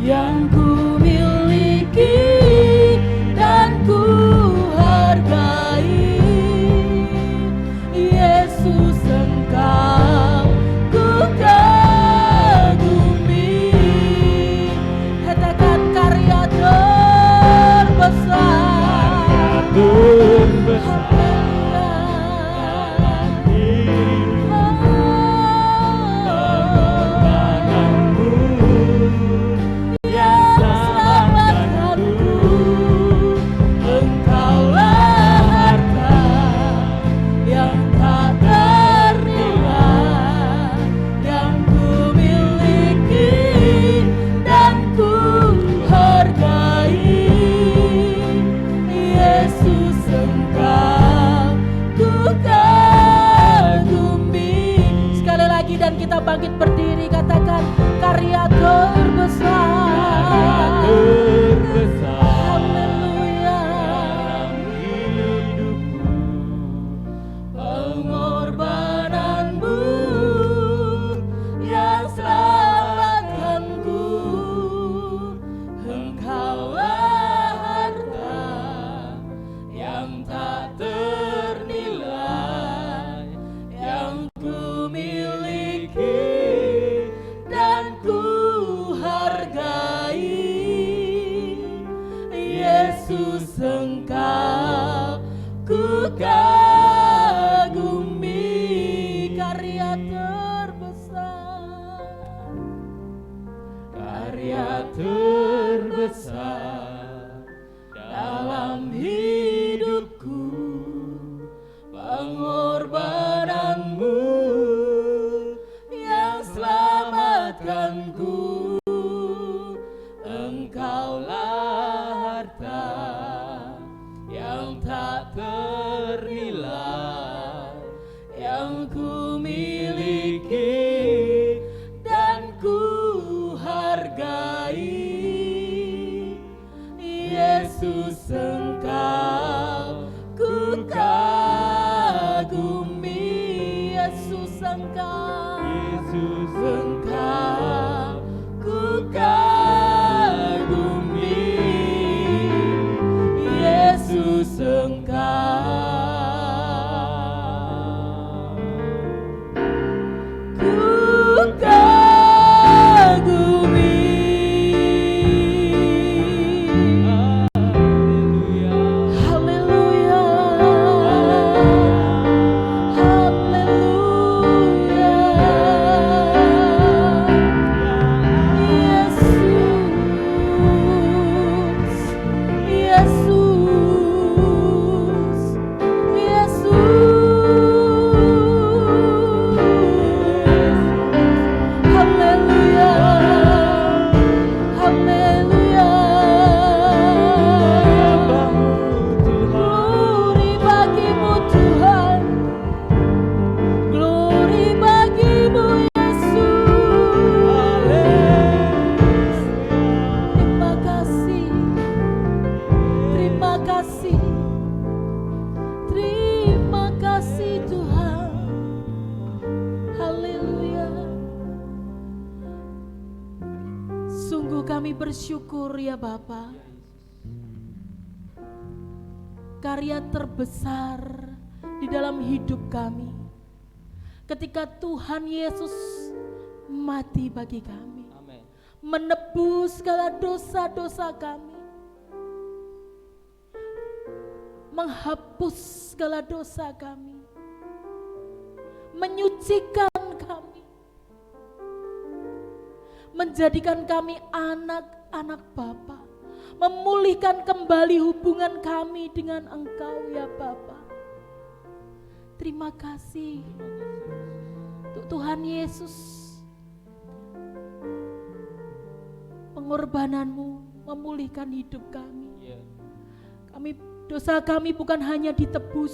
yang ku miliki dan ku hargai. Yesus Engkau ku kagumi. Katakan karya terbesar, bangkit berdiri, katakan karya terbesar, haleluya, hidupku, pengorbananmu yang selamatkanku, Engkaulah harta yang tak ternilai yang ku miliki dan ku hargai. Yesus Engkau ku kagumi. Karya terbesar, karya terbesar dalam hidupku, pengorbananmu yang selamatkanku, Engkaulah harta yang tak ternilai yang ku miliki dan ku hargai. Yesus Engkau ku kagumi. Yesus Engkau, Yesus Engkau ku kagumi. Yesus Engkau ku kagumi. Haleluya, haleluya. Kami bersyukur ya Bapa, karya terbesar di dalam hidup kami ketika Tuhan Yesus mati bagi kami. Amen. Menebus segala dosa-dosa kami, menghapus segala dosa kami, menyucikan kami, menjadikan kami anak-anak Bapa, memulihkan kembali hubungan kami dengan Engkau ya Bapa. Terima kasih untuk Tuhan Yesus, pengorbanan-Mu memulihkan hidup kami. Dosa kami bukan hanya ditebus,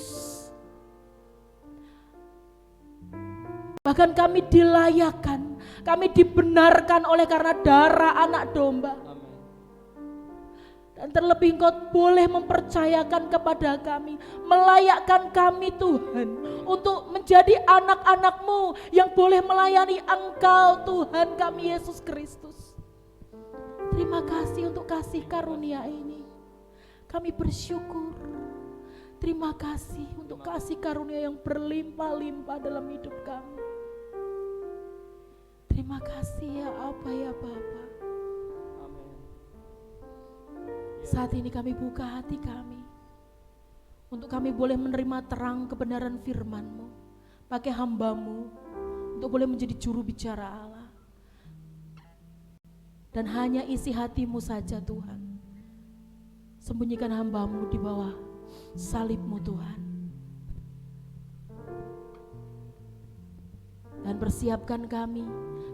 bahkan kami dilayakkan, kami dibenarkan oleh karena darah anak domba. Dan terlebih Engkau boleh mempercayakan kepada kami, melayakkan kami Tuhan, untuk menjadi anak-anak-Mu yang boleh melayani Engkau Tuhan kami Yesus Kristus. Terima kasih untuk kasih karunia ini. Kami bersyukur. Terima kasih untuk kasih karunia yang berlimpah-limpah dalam hidup kami. Terima kasih ya Aba ya Bapa. Saat ini kami buka hati kami untuk kami boleh menerima terang kebenaran firman-Mu, pakai hamba-Mu untuk boleh menjadi juru bicara Allah. Dan hanya isi hati-Mu saja Tuhan. Sembunyikan hamba-Mu di bawah salib-Mu Tuhan. Dan persiapkan kami,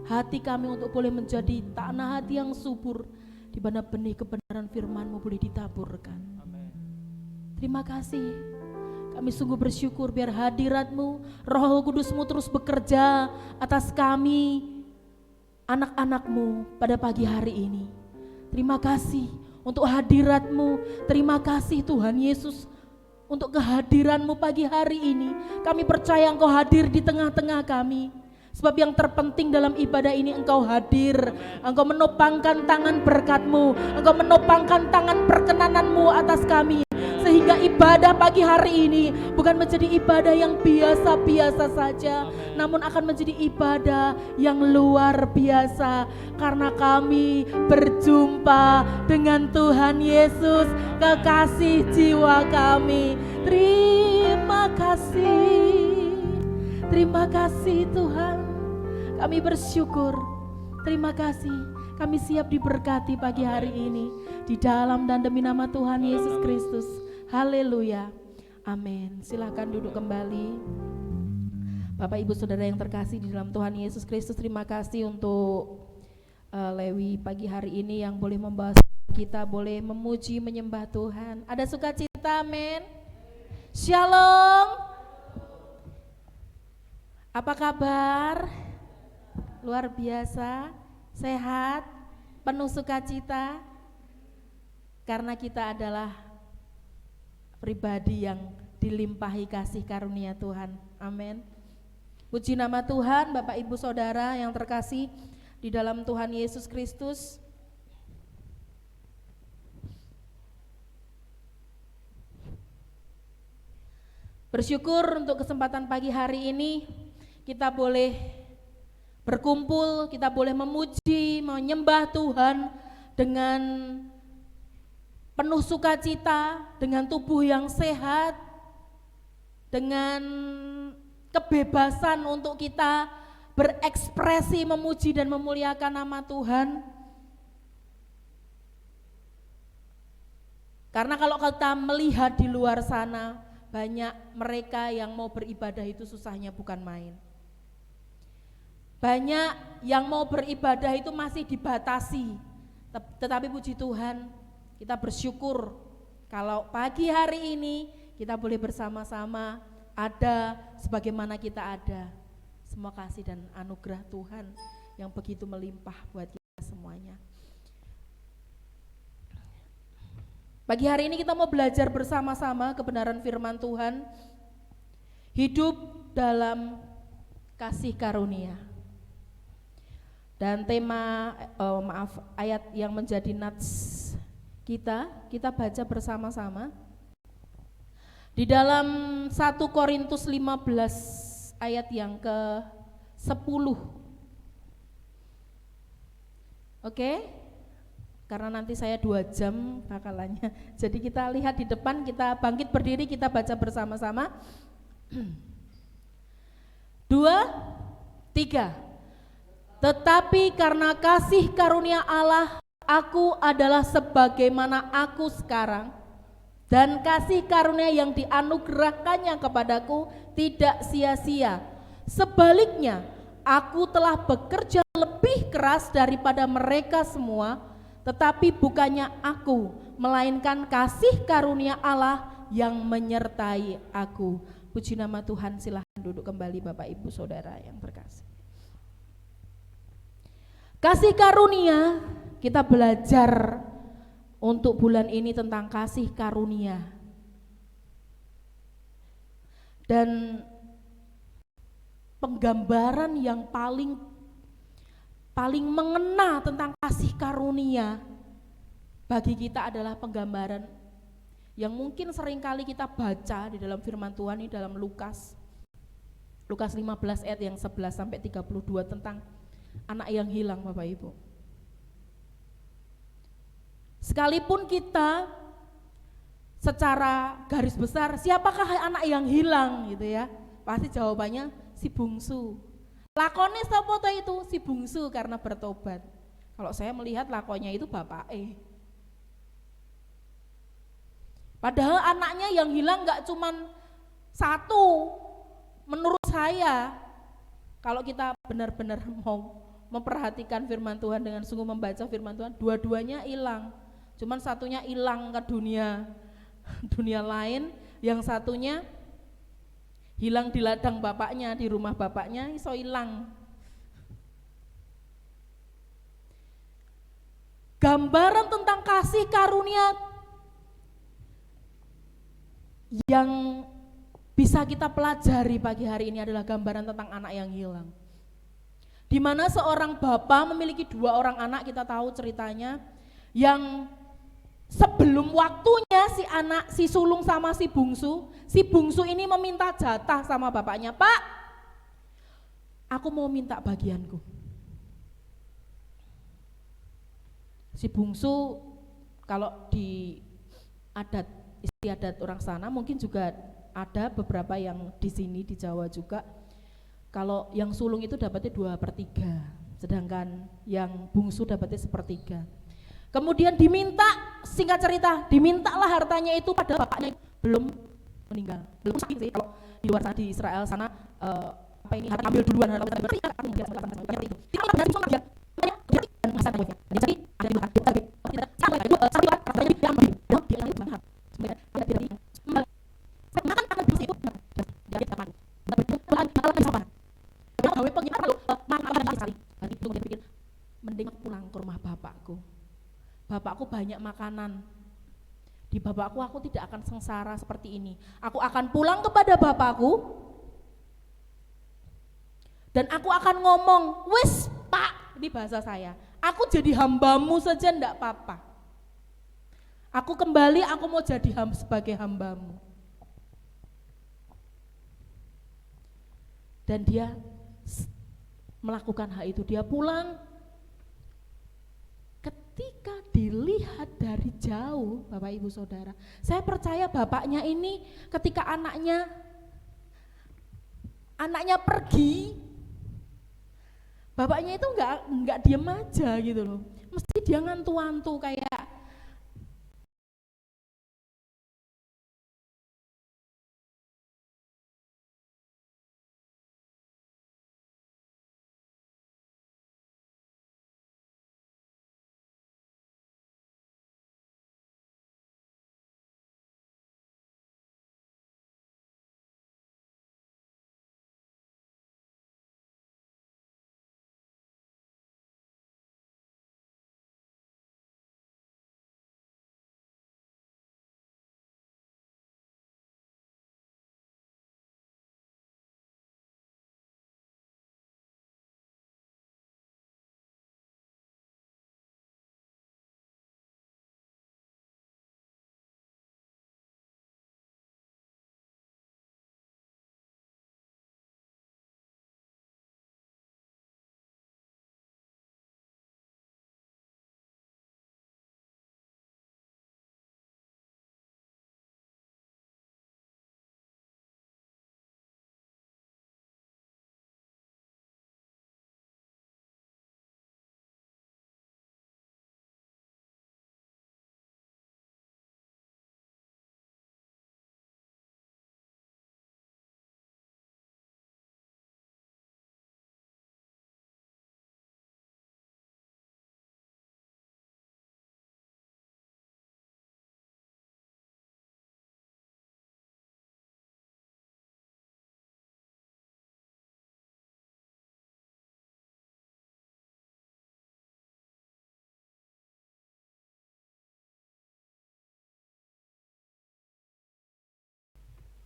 hati kami untuk boleh menjadi tanah hati yang subur, di mana benih kebenaran firman-Mu boleh ditaburkan. Amen. Terima kasih. Kami sungguh bersyukur biar hadirat-Mu, Roh Kudus-Mu terus bekerja atas kami, anak-anak-Mu pada pagi hari ini. Terima kasih untuk hadirat-Mu. Terima kasih Tuhan Yesus untuk kehadiran-Mu pagi hari ini. Kami percaya Engkau hadir di tengah-tengah kami. Sebab yang terpenting dalam ibadah ini Engkau hadir. Engkau menopangkan tangan berkat-Mu, Engkau menopangkan tangan perkenanan-Mu atas kami. Sehingga ibadah pagi hari ini bukan menjadi ibadah yang biasa-biasa saja, namun akan menjadi ibadah yang luar biasa. Karena kami berjumpa dengan Tuhan Yesus, kekasih jiwa kami. Terima kasih. Terima kasih Tuhan. Kami bersyukur. Terima kasih. Kami siap diberkati pagi hari ini di dalam dan demi nama Tuhan Yesus Kristus. Haleluya. Amin. Silakan duduk kembali. Bapak Ibu Saudara yang terkasih di dalam Tuhan Yesus Kristus, terima kasih untuk Lewi pagi hari ini yang boleh membawa kita boleh memuji menyembah Tuhan. Ada sukacita, amin. Shalom. Apa kabar? Luar biasa, sehat, penuh sukacita. Karena kita adalah pribadi yang dilimpahi kasih karunia Tuhan. Amin. Puji nama Tuhan, Bapak Ibu Saudara yang terkasih di dalam Tuhan Yesus Kristus. Bersyukur untuk kesempatan pagi hari ini kita boleh berkumpul, kita boleh memuji, menyembah Tuhan dengan penuh sukacita, dengan tubuh yang sehat, dengan kebebasan untuk kita berekspresi memuji dan memuliakan nama Tuhan. Karena kalau kita melihat di luar sana, banyak mereka yang mau beribadah itu susahnya bukan main. Banyak yang mau beribadah itu masih dibatasi. Tetapi puji Tuhan, kita bersyukur kalau pagi hari ini kita boleh bersama-sama ada sebagaimana kita ada. Semua kasih dan anugerah Tuhan yang begitu melimpah buat kita semuanya. Pagi hari ini kita mau belajar bersama-sama kebenaran firman Tuhan, hidup dalam kasih karunia. Dan tema, ayat yang menjadi nats kita baca bersama-sama. Di dalam 1 Korintus 15 ayat yang ke-10. Oke? Karena nanti saya 2 jam bakalannya. Jadi kita lihat di depan, kita bangkit berdiri, kita baca bersama-sama. 2, 3. Tetapi karena kasih karunia Allah, aku adalah sebagaimana aku sekarang, dan kasih karunia yang dianugerahkannya kepadaku tidak sia-sia. Sebaliknya, aku telah bekerja lebih keras daripada mereka semua, tetapi bukannya aku, melainkan kasih karunia Allah yang menyertai aku. Puji nama Tuhan, silahkan duduk kembali Bapak Ibu Saudara yang terkasih. Kasih karunia, kita belajar untuk bulan ini tentang kasih karunia. Dan penggambaran yang paling mengena tentang kasih karunia bagi kita adalah penggambaran yang mungkin seringkali kita baca di dalam firman Tuhan ini dalam Lukas 15 ayat yang 11 sampai 32 tentang anak yang hilang, Bapak Ibu. Sekalipun kita secara garis besar, siapakah anak yang hilang gitu ya? Pasti jawabannya si bungsu. Lakonnya sapa itu? Si bungsu karena bertobat. Kalau saya melihat lakonnya itu bapak Padahal anaknya yang hilang gak cuman satu. Menurut saya, kalau kita benar-benar mau memperhatikan firman Tuhan dengan sungguh membaca firman Tuhan, dua-duanya hilang. Cuman satunya hilang ke dunia lain, yang satunya hilang di ladang bapaknya, di rumah bapaknya, iso hilang. Gambaran tentang kasih karunia yang bisa kita pelajari pagi hari ini adalah gambaran tentang anak yang hilang. Di mana seorang bapak memiliki 2 orang anak, kita tahu ceritanya, yang sebelum waktunya si sulung sama si bungsu ini meminta jatah sama bapaknya, "Pak, aku mau minta bagianku." Si bungsu, kalau di istiadat orang sana, mungkin juga ada beberapa yang di sini di Jawa juga, kalau yang sulung itu dapatnya 2/3, sedangkan yang bungsu dapatnya 1/3. Kemudian dimintalah hartanya itu pada bapaknya belum meninggal, belum sakit sih. Kalau di luar sana, di Israel sana, harta ambil duluan, mending pulang ke rumah bapakku banyak makanan, di bapakku aku tidak akan sengsara seperti ini, aku akan pulang kepada bapakku dan aku akan ngomong, "Wis Pak," ini bahasa saya, "aku jadi hambamu saja enggak apa-apa, aku kembali, aku mau jadi sebagai hambamu." Dan dia melakukan hal itu, dia pulang. Ketika dilihat dari jauh, Bapak Ibu Saudara, saya percaya bapaknya ini ketika anaknya pergi, bapaknya itu enggak diem aja gitu loh, mesti dia ngantu-ngantu kayak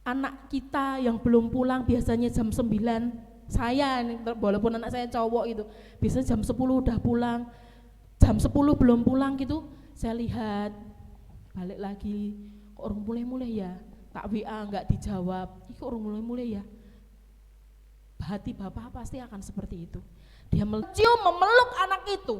anak kita yang belum pulang biasanya jam 9, saya walaupun anak saya cowok itu bisa jam 10 udah pulang, jam 10 belum pulang gitu, saya lihat balik lagi, kok orang mulai-mulai ya, tak WA nggak dijawab, kok orang mulai-mulai ya. Hati Bapak pasti akan seperti itu. Dia mencium, memeluk anak itu.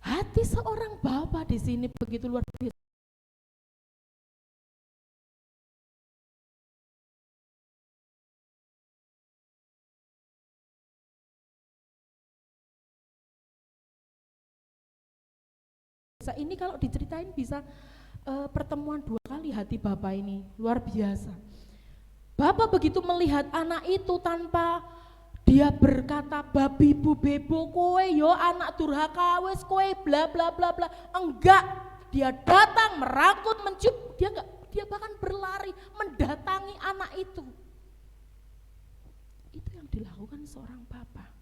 Hati seorang Bapak di sini begitu luar biasa. Ini kalau diceritain bisa pertemuan 2 kali hati Bapak ini, luar biasa. Bapak begitu melihat anak itu tanpa dia berkata babi bu bebo kowe yo anak durhaka wes kowe bla bla bla bla, enggak, dia datang merangkul mencium, dia bahkan berlari mendatangi anak itu yang dilakukan seorang Bapak.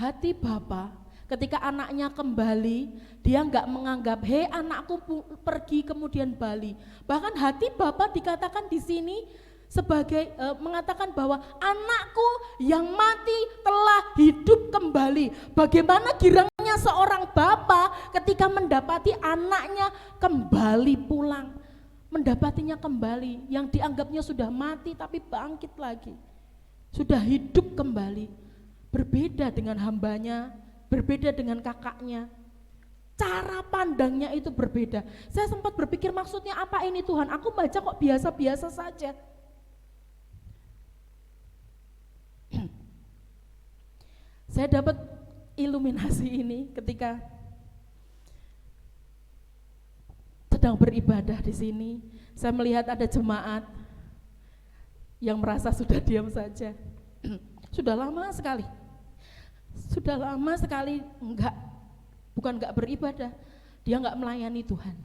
Hati Bapak ketika anaknya kembali, dia enggak menganggap, hei anakku pergi kemudian balik. Bahkan hati Bapak dikatakan di sini sebagai mengatakan bahwa anakku yang mati telah hidup kembali. Bagaimana girangnya seorang Bapak ketika mendapati anaknya kembali pulang, mendapatinya kembali, yang dianggapnya sudah mati tapi bangkit lagi, sudah hidup kembali. Berbeda dengan hambanya, berbeda dengan kakaknya, cara pandangnya itu berbeda. Saya sempat berpikir maksudnya apa ini Tuhan, aku baca kok biasa-biasa saja. Saya dapat iluminasi ini ketika sedang beribadah di sini. Saya melihat ada jemaat yang merasa sudah diam saja. Sudah lama sekali bukan enggak beribadah, dia enggak melayani Tuhan.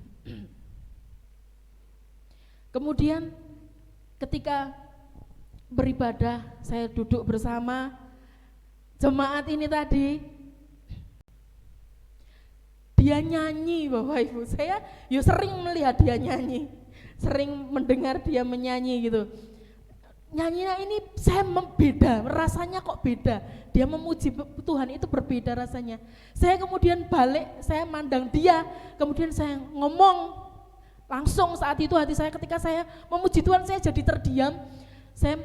Kemudian ketika beribadah, saya duduk bersama jemaat ini tadi, dia nyanyi Bapak Ibu. Saya sering melihat dia nyanyi, sering mendengar dia menyanyi gitu. Nyanyinya ini saya beda, rasanya kok beda. Dia memuji Tuhan itu berbeda rasanya. Saya kemudian balik, saya mandang dia, kemudian saya ngomong. Langsung saat itu hati saya ketika saya memuji Tuhan, saya jadi terdiam. Saya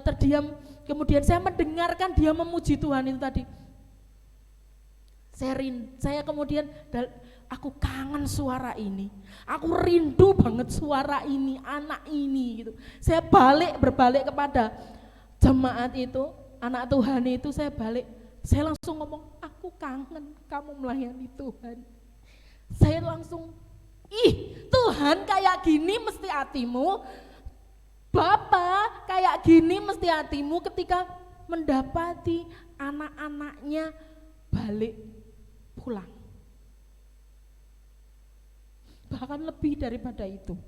terdiam, kemudian saya mendengarkan dia memuji Tuhan itu tadi. Saya kemudian aku kangen suara ini, aku rindu banget suara ini, anak ini gitu. Saya berbalik kepada jemaat itu, anak Tuhan itu, saya langsung ngomong, aku kangen kamu melayani Tuhan. Saya langsung, Tuhan kayak gini mesti hatimu, Bapak kayak gini mesti hatimu ketika mendapati anak-anaknya balik pulang. Bahkan lebih daripada itu.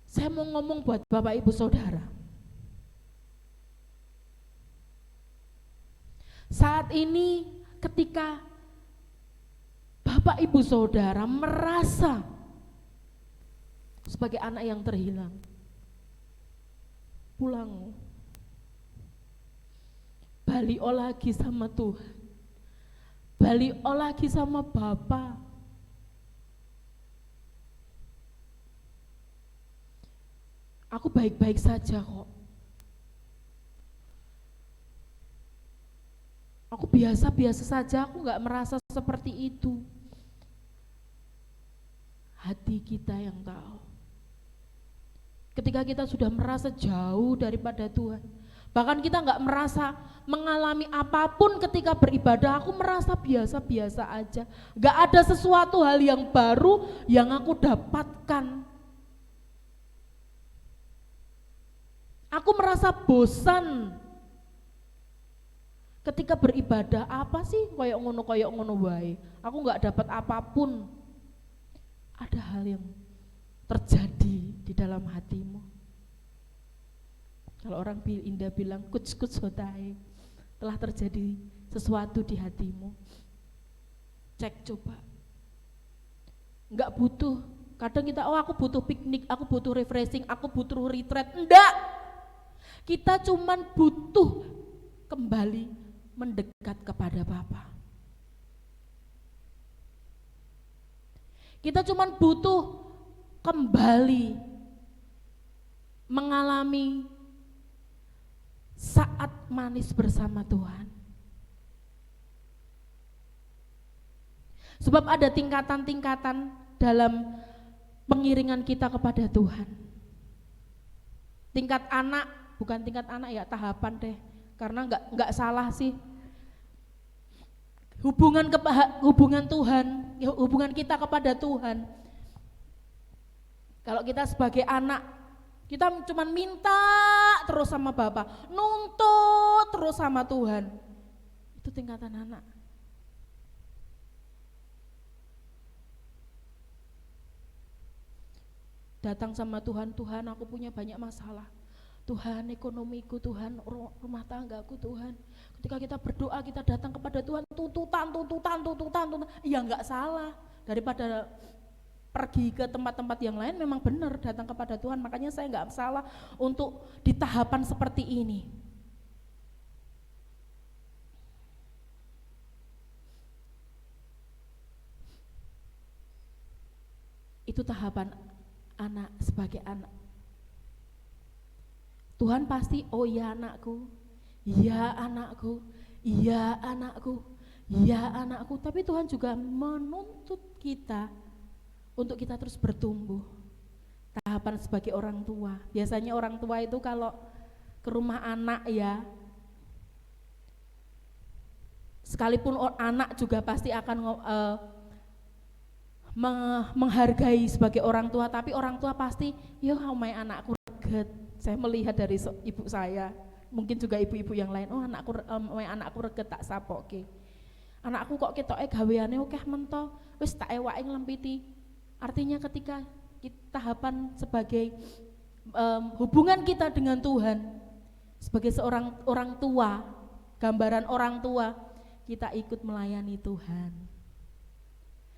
Saya mau ngomong buat Bapak Ibu Saudara. Saat ini ketika Bapak Ibu Saudara merasa sebagai anak yang terhilang, pulang, balik lagi sama Tuhan, balik lagi sama Bapa. Aku baik-baik saja kok. Aku biasa-biasa saja, aku gak merasa seperti itu. Hati kita yang tahu. Ketika kita sudah merasa jauh daripada Tuhan, bahkan kita gak merasa mengalami apapun ketika beribadah, aku merasa biasa-biasa aja. Gak ada sesuatu hal yang baru yang aku dapatkan. Aku merasa bosan ketika beribadah. Apa sih koyok ngono wae. Aku nggak dapat apapun. Ada hal yang terjadi di dalam hatimu. Kalau orang Indah bilang kuc-kuc hotai, telah terjadi sesuatu di hatimu. Cek coba. Enggak butuh. Kadang kita, aku butuh piknik, aku butuh refreshing, aku butuh retreat. Enggak. Kita cuman butuh kembali mendekat kepada Bapa. Kita cuman butuh kembali mengalami saat manis bersama Tuhan. Sebab ada tingkatan-tingkatan dalam pengiringan kita kepada Tuhan. Tingkat anak, bukan tingkat anak ya, tahapan deh. Karena enggak salah sih. Hubungan Tuhan, hubungan kita kepada Tuhan. Kalau kita sebagai anak, kita cuma minta terus sama Bapa, nuntut terus sama Tuhan. Itu tingkatan anak. Datang sama Tuhan, Tuhan aku punya banyak masalah. Tuhan ekonomiku, Tuhan rumah tanggaku, Tuhan. Ketika kita berdoa, kita datang kepada Tuhan, tuntutan. Ya enggak salah. Daripada pergi ke tempat-tempat yang lain, memang benar datang kepada Tuhan. Makanya saya enggak salah untuk di tahapan seperti ini. Itu tahapan anak sebagai anak. Tuhan pasti, oh ya anakku, ya anakku, ya anakku, ya anakku. Tapi Tuhan juga menuntut kita untuk kita terus bertumbuh. Tahapan sebagai orang tua. Biasanya orang tua itu kalau ke rumah anak ya, sekalipun anak juga pasti akan menghargai sebagai orang tua, tapi orang tua pasti, yo omai anakku reget. Saya melihat dari ibu saya, mungkin juga ibu-ibu yang lain, oh anakku reget tak sapoke. Anakku kok ketoke gaweane akeh mento, wis tak ewake nglempiti. Artinya ketika tahapan sebagai hubungan kita dengan Tuhan, sebagai seorang orang tua, gambaran orang tua, kita ikut melayani Tuhan.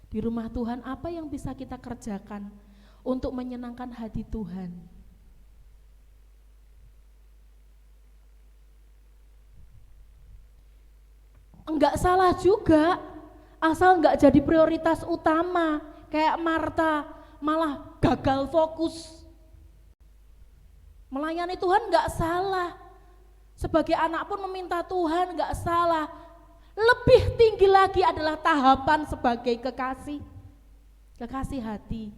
Di rumah Tuhan apa yang bisa kita kerjakan untuk menyenangkan hati Tuhan? Enggak salah juga, asal enggak jadi prioritas utama. Kayak Marta malah gagal fokus. Melayani Tuhan enggak salah. Sebagai anak pun meminta Tuhan enggak salah. Lebih tinggi lagi adalah tahapan sebagai kekasih hati.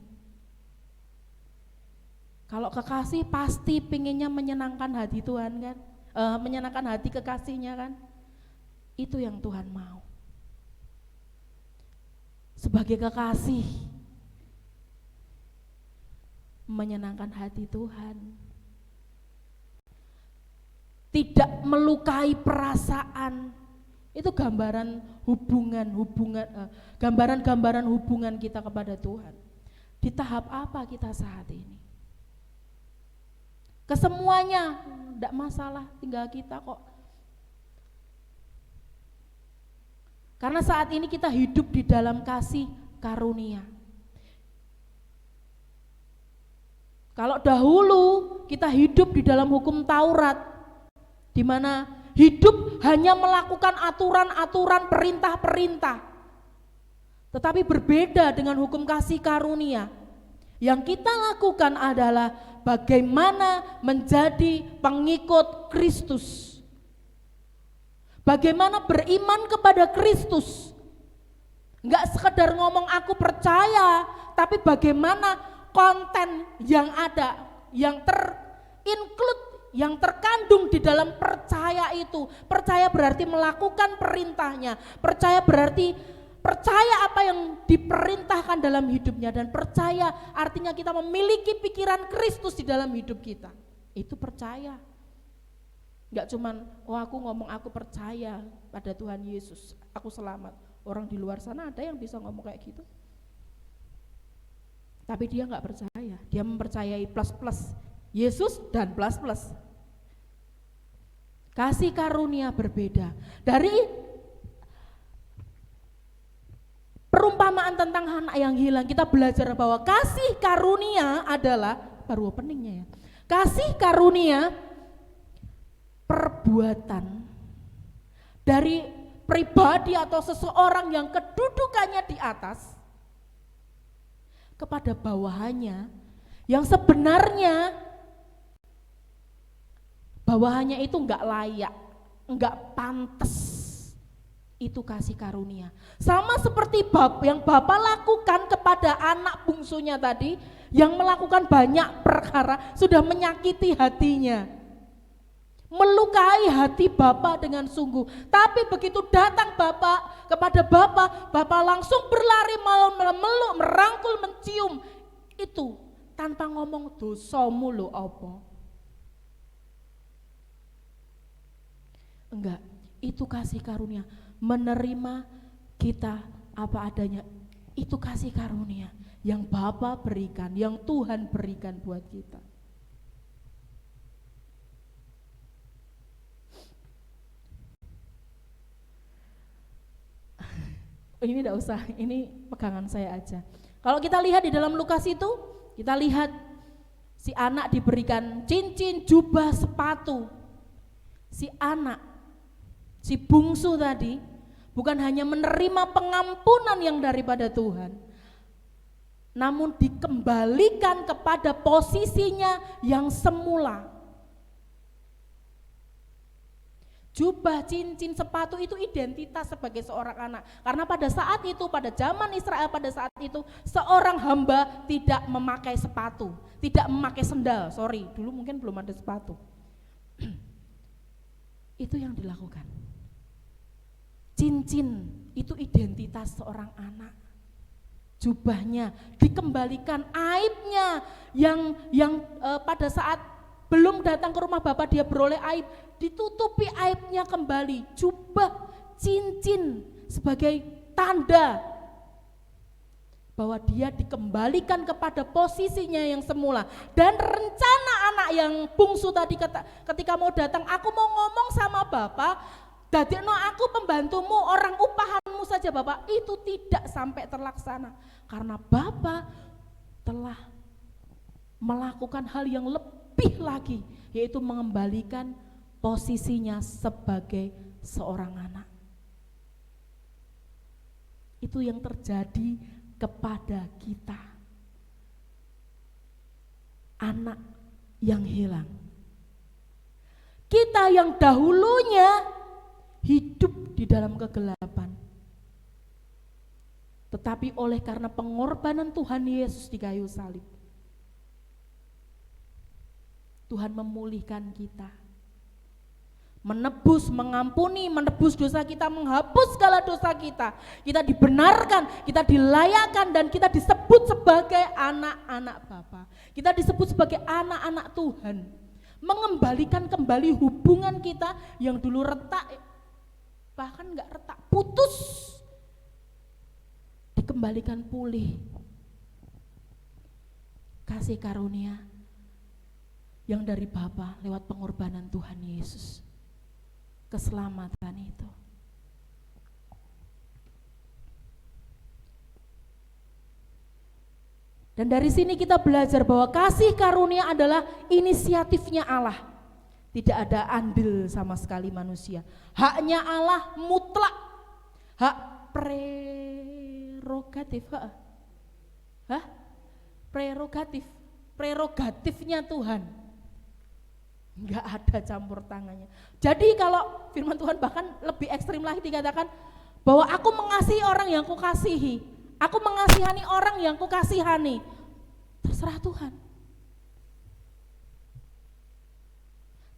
Kalau kekasih pasti pinginnya menyenangkan hati Tuhan kan, menyenangkan hati kekasihnya kan. Itu yang Tuhan mau. Sebagai kekasih, menyenangkan hati Tuhan. Tidak melukai perasaan. Itu gambaran gambaran hubungan kita kepada Tuhan. Di tahap apa kita saat ini? Kesemuanya enggak masalah, tinggal kita kok. Karena saat ini kita hidup di dalam kasih karunia. Kalau dahulu kita hidup di dalam hukum Taurat, di mana hidup hanya melakukan aturan-aturan, perintah-perintah. Tetapi berbeda dengan hukum kasih karunia. Yang kita lakukan adalah bagaimana menjadi pengikut Kristus. Bagaimana beriman kepada Kristus. Enggak sekedar ngomong aku percaya, tapi bagaimana konten yang ada, yang ter-include, yang terkandung di dalam percaya itu. Percaya berarti melakukan perintahnya. Percaya berarti percaya apa yang diperintahkan dalam hidupnya. Dan percaya artinya kita memiliki pikiran Kristus di dalam hidup kita. Itu percaya. Enggak cuman, oh aku ngomong aku percaya pada Tuhan Yesus, aku selamat. Orang di luar sana ada yang bisa ngomong kayak gitu. Tapi dia nggak percaya, dia mempercayai plus-plus, Yesus dan plus-plus. Kasih karunia berbeda. Dari perumpamaan tentang anak yang hilang, kita belajar bahwa kasih karunia adalah, baru openingnya ya, kasih karunia perbuatan dari pribadi atau seseorang yang kedudukannya di atas kepada bawahannya, yang sebenarnya bawahannya itu enggak layak, enggak pantas. Itu kasih karunia. Sama seperti yang Bapak lakukan kepada anak bungsunya tadi, yang melakukan banyak perkara, sudah menyakiti hatinya, melukai hati Bapak dengan sungguh. Tapi begitu datang Bapak kepada Bapak langsung berlari memeluk, merangkul, mencium. Itu tanpa ngomong dosamu lo apa. Enggak, itu kasih karunia. Menerima kita apa adanya, itu kasih karunia yang Bapa berikan, yang Tuhan berikan buat kita. Ini tidak usah, ini pegangan saya aja. Kalau kita lihat di dalam Lukas itu, kita lihat si anak diberikan cincin, jubah, sepatu. Si anak, si bungsu tadi bukan hanya menerima pengampunan yang daripada Tuhan, namun dikembalikan kepada posisinya yang semula. Jubah, cincin, sepatu itu identitas sebagai seorang anak. Karena pada saat itu, pada zaman Israel pada saat itu, seorang hamba tidak memakai sepatu, tidak memakai sendal, dulu mungkin belum ada sepatu. Itu yang dilakukan. Cincin itu identitas seorang anak. Jubahnya dikembalikan, aibnya yang pada saat belum datang ke rumah Bapak dia beroleh aib, ditutupi aibnya kembali. Jubah, cincin sebagai tanda bahwa dia dikembalikan kepada posisinya yang semula. Dan rencana anak yang bungsu tadi ketika mau datang, aku mau ngomong sama Bapak, dadekno aku pembantumu, orang upahanmu saja Bapak, itu tidak sampai terlaksana. Karena Bapak telah melakukan hal yang lebih lagi, yaitu mengembalikan posisinya sebagai seorang anak. Itu yang terjadi kepada kita, anak yang hilang. Kita yang dahulunya hidup di dalam kegelapan, tetapi oleh karena pengorbanan Tuhan Yesus di kayu salib, Tuhan memulihkan kita, menebus, mengampuni, menebus dosa kita, menghapus segala dosa kita. Kita dibenarkan, kita dilayakkan, dan kita disebut sebagai anak-anak Bapa. Kita disebut sebagai anak-anak Tuhan. Mengembalikan kembali hubungan kita yang dulu retak, bahkan enggak retak, putus, dikembalikan pulih. Kasih karunia yang dari Bapa lewat pengorbanan Tuhan Yesus. Keselamatan itu. Dan dari sini kita belajar bahwa kasih karunia adalah inisiatifnya Allah. Tidak ada andil sama sekali manusia. Haknya Allah mutlak. Hak prerogatif. Prerogatifnya Tuhan. Enggak ada campur tangannya. Jadi kalau firman Tuhan bahkan lebih ekstrim lagi dikatakan bahwa aku mengasihi orang yang kukasihi, aku mengasihani orang yang kukasihani. Terserah Tuhan.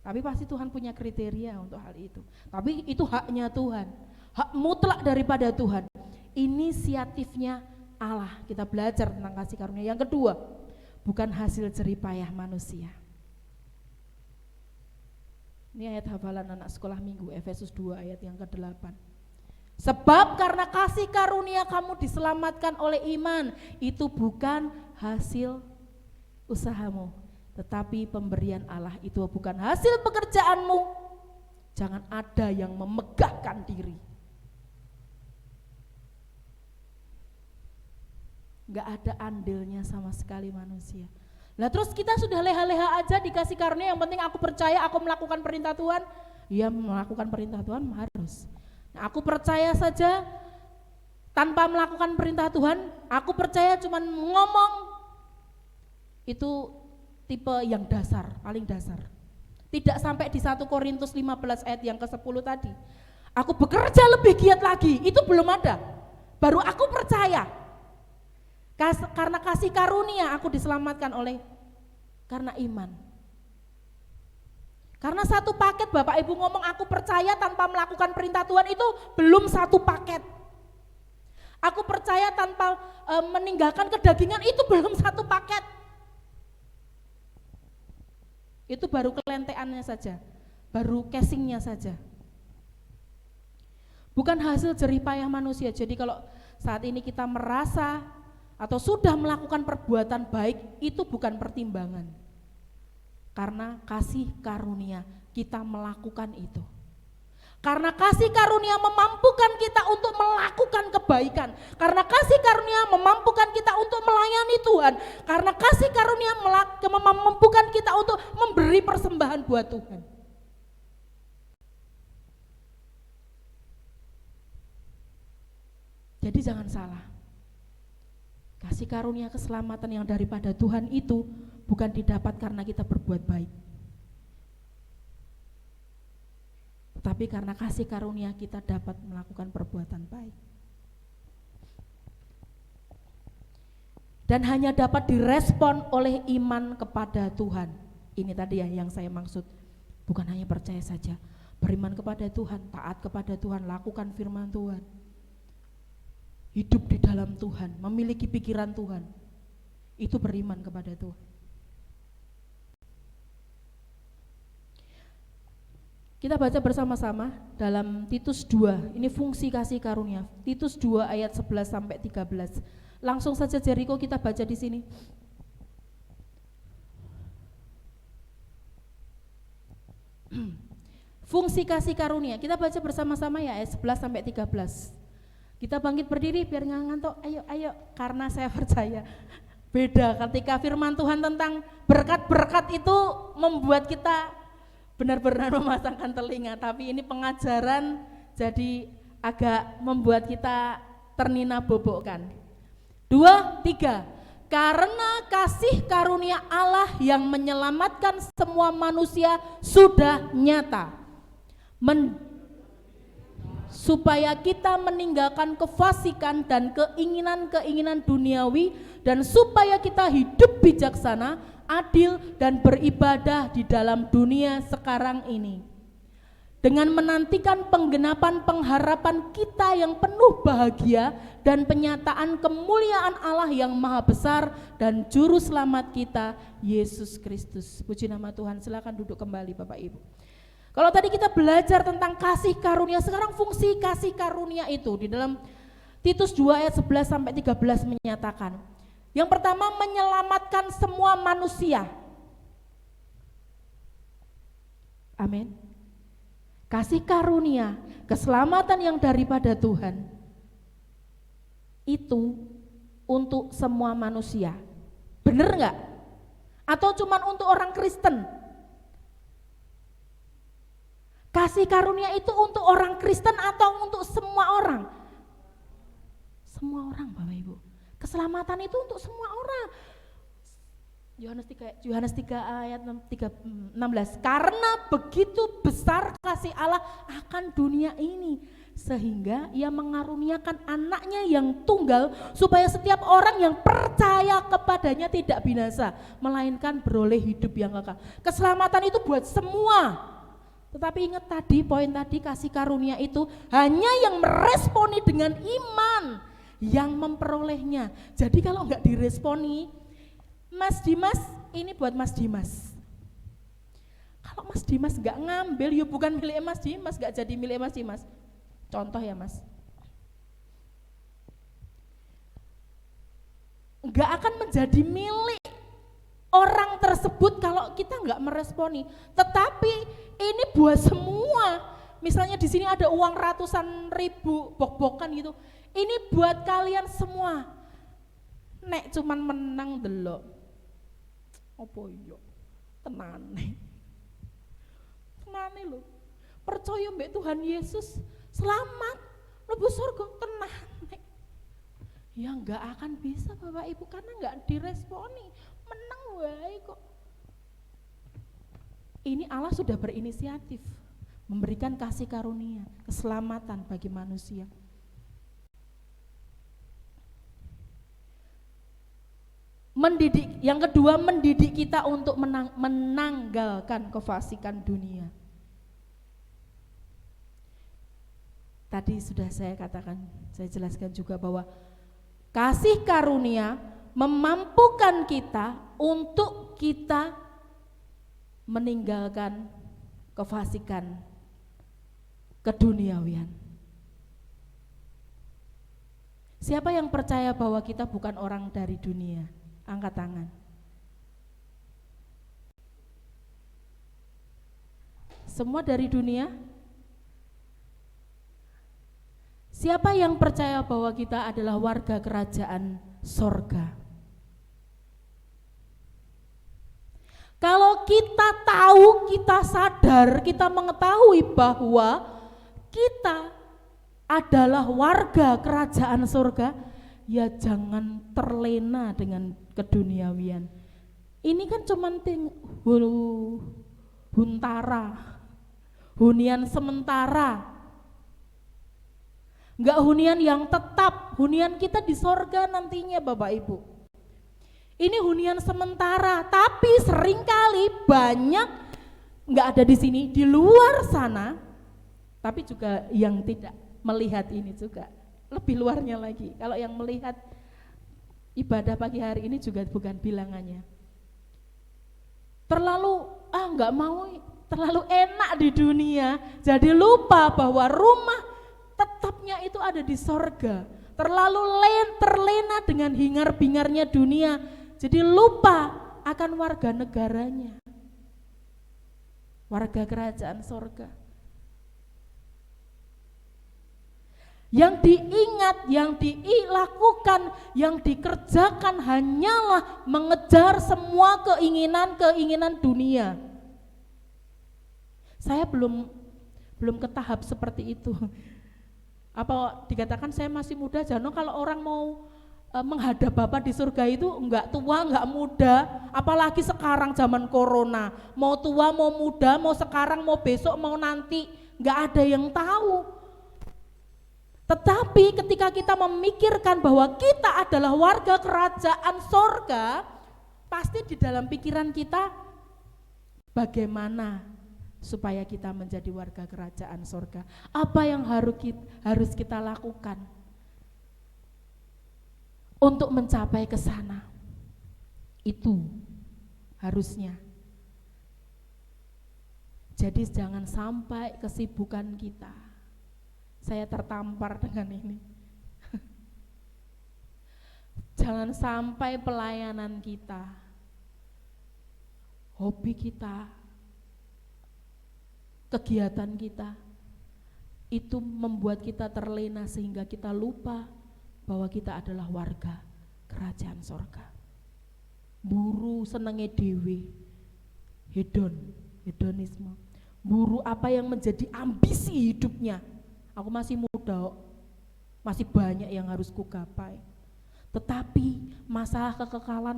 Tapi pasti Tuhan punya kriteria untuk hal itu. Tapi itu haknya Tuhan, hak mutlak daripada Tuhan. Inisiatifnya Allah. Kita belajar tentang kasih karunia. Yang kedua, bukan hasil jeripayah manusia. Ini ayat hafalan anak sekolah minggu, Efesus 2 ayat yang ke-8. Sebab karena kasih karunia kamu diselamatkan oleh iman. Itu bukan hasil usahamu, tetapi pemberian Allah. Itu bukan hasil pekerjaanmu. Jangan ada yang memegahkan diri. Gak ada andilnya sama sekali manusia. Lah terus kita sudah leha-leha aja dikasih karunia, yang penting aku percaya, aku melakukan perintah Tuhan. Ya melakukan perintah Tuhan harus. Nah, aku percaya saja tanpa melakukan perintah Tuhan, aku percaya cuman ngomong, itu tipe yang dasar, paling dasar. Tidak sampai di 1 Korintus 15 ayat yang ke-10 tadi. Aku bekerja lebih giat lagi, itu belum ada. Baru aku percaya. Karena kasih karunia aku diselamatkan oleh karena iman. Karena satu paket Bapak Ibu ngomong aku percaya tanpa melakukan perintah Tuhan itu belum satu paket. Aku percaya tanpa meninggalkan kedagingan itu belum satu paket. Itu baru kelenteannya saja, baru casingnya saja. Bukan hasil jerih payah manusia. Jadi kalau saat ini kita merasa atau sudah melakukan perbuatan baik, itu bukan pertimbangan. Karena kasih karunia kita melakukan itu. Karena kasih karunia memampukan kita untuk melakukan kebaikan. Karena kasih karunia memampukan kita untuk melayani Tuhan. Karena kasih karunia memampukan kita untuk memberi persembahan buat Tuhan. Jadi jangan salah. Kasih karunia keselamatan yang daripada Tuhan itu bukan didapat karena kita berbuat baik, tetapi karena kasih karunia kita dapat melakukan perbuatan baik. Dan hanya dapat direspon oleh iman kepada Tuhan. Ini tadi ya yang saya maksud, bukan hanya percaya saja, beriman kepada Tuhan, taat kepada Tuhan, lakukan firman Tuhan, hidup di dalam Tuhan, memiliki pikiran Tuhan, itu beriman kepada Tuhan. Kita baca bersama-sama dalam Titus 2, ini fungsi kasih karunia. Titus 2 ayat 11 sampai 13. Langsung saja Jericho kita baca di sini. Fungsi kasih karunia, kita baca bersama-sama ya ayat 11 sampai 13. Kita bangkit berdiri biar nggak ngantuk. Ayo, karena saya percaya beda ketika firman Tuhan tentang berkat-berkat itu membuat kita benar-benar memasangkan telinga, tapi ini pengajaran jadi agak membuat kita ternina bobokkan. 2, 3. Karena kasih karunia Allah yang menyelamatkan semua manusia sudah nyata, supaya kita meninggalkan kefasikan dan keinginan-keinginan duniawi, dan supaya kita hidup bijaksana, adil dan beribadah di dalam dunia sekarang ini, dengan menantikan penggenapan pengharapan kita yang penuh bahagia dan penyataan kemuliaan Allah yang maha besar dan juru selamat kita Yesus Kristus. Puji nama Tuhan. Silakan duduk kembali Bapak Ibu. Kalau tadi kita belajar tentang kasih karunia, sekarang fungsi kasih karunia itu di dalam Titus 2 ayat 11 sampai 13 menyatakan. Yang pertama, menyelamatkan semua manusia. Amin. Kasih karunia, keselamatan yang daripada Tuhan itu untuk semua manusia. Bener enggak? Atau cuman untuk orang Kristen? Kasih karunia itu untuk orang Kristen atau untuk semua orang? Semua orang Bapak Ibu. Keselamatan itu untuk semua orang. Yohanes 3 ayat 16. Karena begitu besar kasih Allah akan dunia ini, sehingga ia mengaruniakan anaknya yang tunggal, supaya setiap orang yang percaya kepadanya tidak binasa, melainkan beroleh hidup yang kekal. Keselamatan itu buat semua. Tetapi ingat tadi, poin tadi, kasih karunia itu hanya yang meresponi dengan iman yang memperolehnya. Jadi kalau enggak diresponi, Mas Dimas, ini buat Mas Dimas. Kalau Mas Dimas enggak ngambil, ya bukan milik Mas Dimas, enggak jadi milik Mas Dimas. Contoh ya Mas, nggak akan menjadi milik orang tersebut kalau kita nggak meresponi. Tetapi ini buat semua. Misalnya di sini ada uang ratusan ribu bok-bokan gitu. Ini buat kalian semua. Nek cuman menang delok. Opo yo? Tenane. Tenane lho. Percaya mbek Tuhan Yesus, selamat, mlebu surga tenane. Ya enggak akan bisa Bapak Ibu karena enggak diresponi. Menang wae kok. Ini Allah sudah berinisiatif memberikan kasih karunia, keselamatan bagi manusia. Mendidik, yang kedua mendidik kita untuk menanggalkan kefasikan dunia. Tadi sudah saya katakan, saya jelaskan juga bahwa kasih karunia memampukan kita untuk kita meninggalkan kefasikan keduniawian. Siapa yang percaya bahwa kita bukan orang dari dunia? Angkat tangan. Semua dari dunia? Siapa yang percaya bahwa kita adalah warga kerajaan sorga? Kalau kita tahu, kita sadar, kita mengetahui bahwa kita adalah warga kerajaan surga, ya jangan terlena dengan keduniawian. Ini kan cuman huntara, hunian sementara, enggak hunian yang tetap. Hunian kita di sorga nantinya Bapak Ibu. Ini hunian sementara, tapi seringkali banyak enggak ada di sini, di luar sana, tapi juga yang tidak melihat ini juga lebih luarnya lagi. Kalau yang melihat ibadah pagi hari ini juga bukan bilangannya. Enggak mau, terlalu enak di dunia, jadi lupa bahwa rumah tetapnya itu ada di sorga. Terlalu terlena dengan hingar-bingarnya dunia, jadi lupa akan warga negaranya, warga kerajaan sorga. Yang diingat, yang dilakukan, yang dikerjakan hanyalah mengejar semua keinginan-keinginan dunia. Saya belum ke tahap seperti itu. Apa dikatakan saya masih muda, Jano, kalau orang mau menghadap Bapa di surga itu enggak tua, enggak muda, apalagi sekarang zaman corona, mau tua, mau muda, mau sekarang, mau besok, mau nanti, enggak ada yang tahu. Tetapi ketika kita memikirkan bahwa kita adalah warga kerajaan sorga, pasti di dalam pikiran kita bagaimana supaya kita menjadi warga kerajaan sorga. Apa yang harus kita lakukan untuk mencapai ke sana? Itu harusnya. Jadi jangan sampai kesibukan kita. Saya tertampar dengan ini. Jangan sampai pelayanan kita, hobi kita, kegiatan kita itu membuat kita terlena sehingga kita lupa bahwa kita adalah warga kerajaan sorga. Buru senenge dewe, hedonisme. Buru apa yang menjadi ambisi hidupnya. Aku masih muda, masih banyak yang harus kugapai. Tetapi masalah kekekalan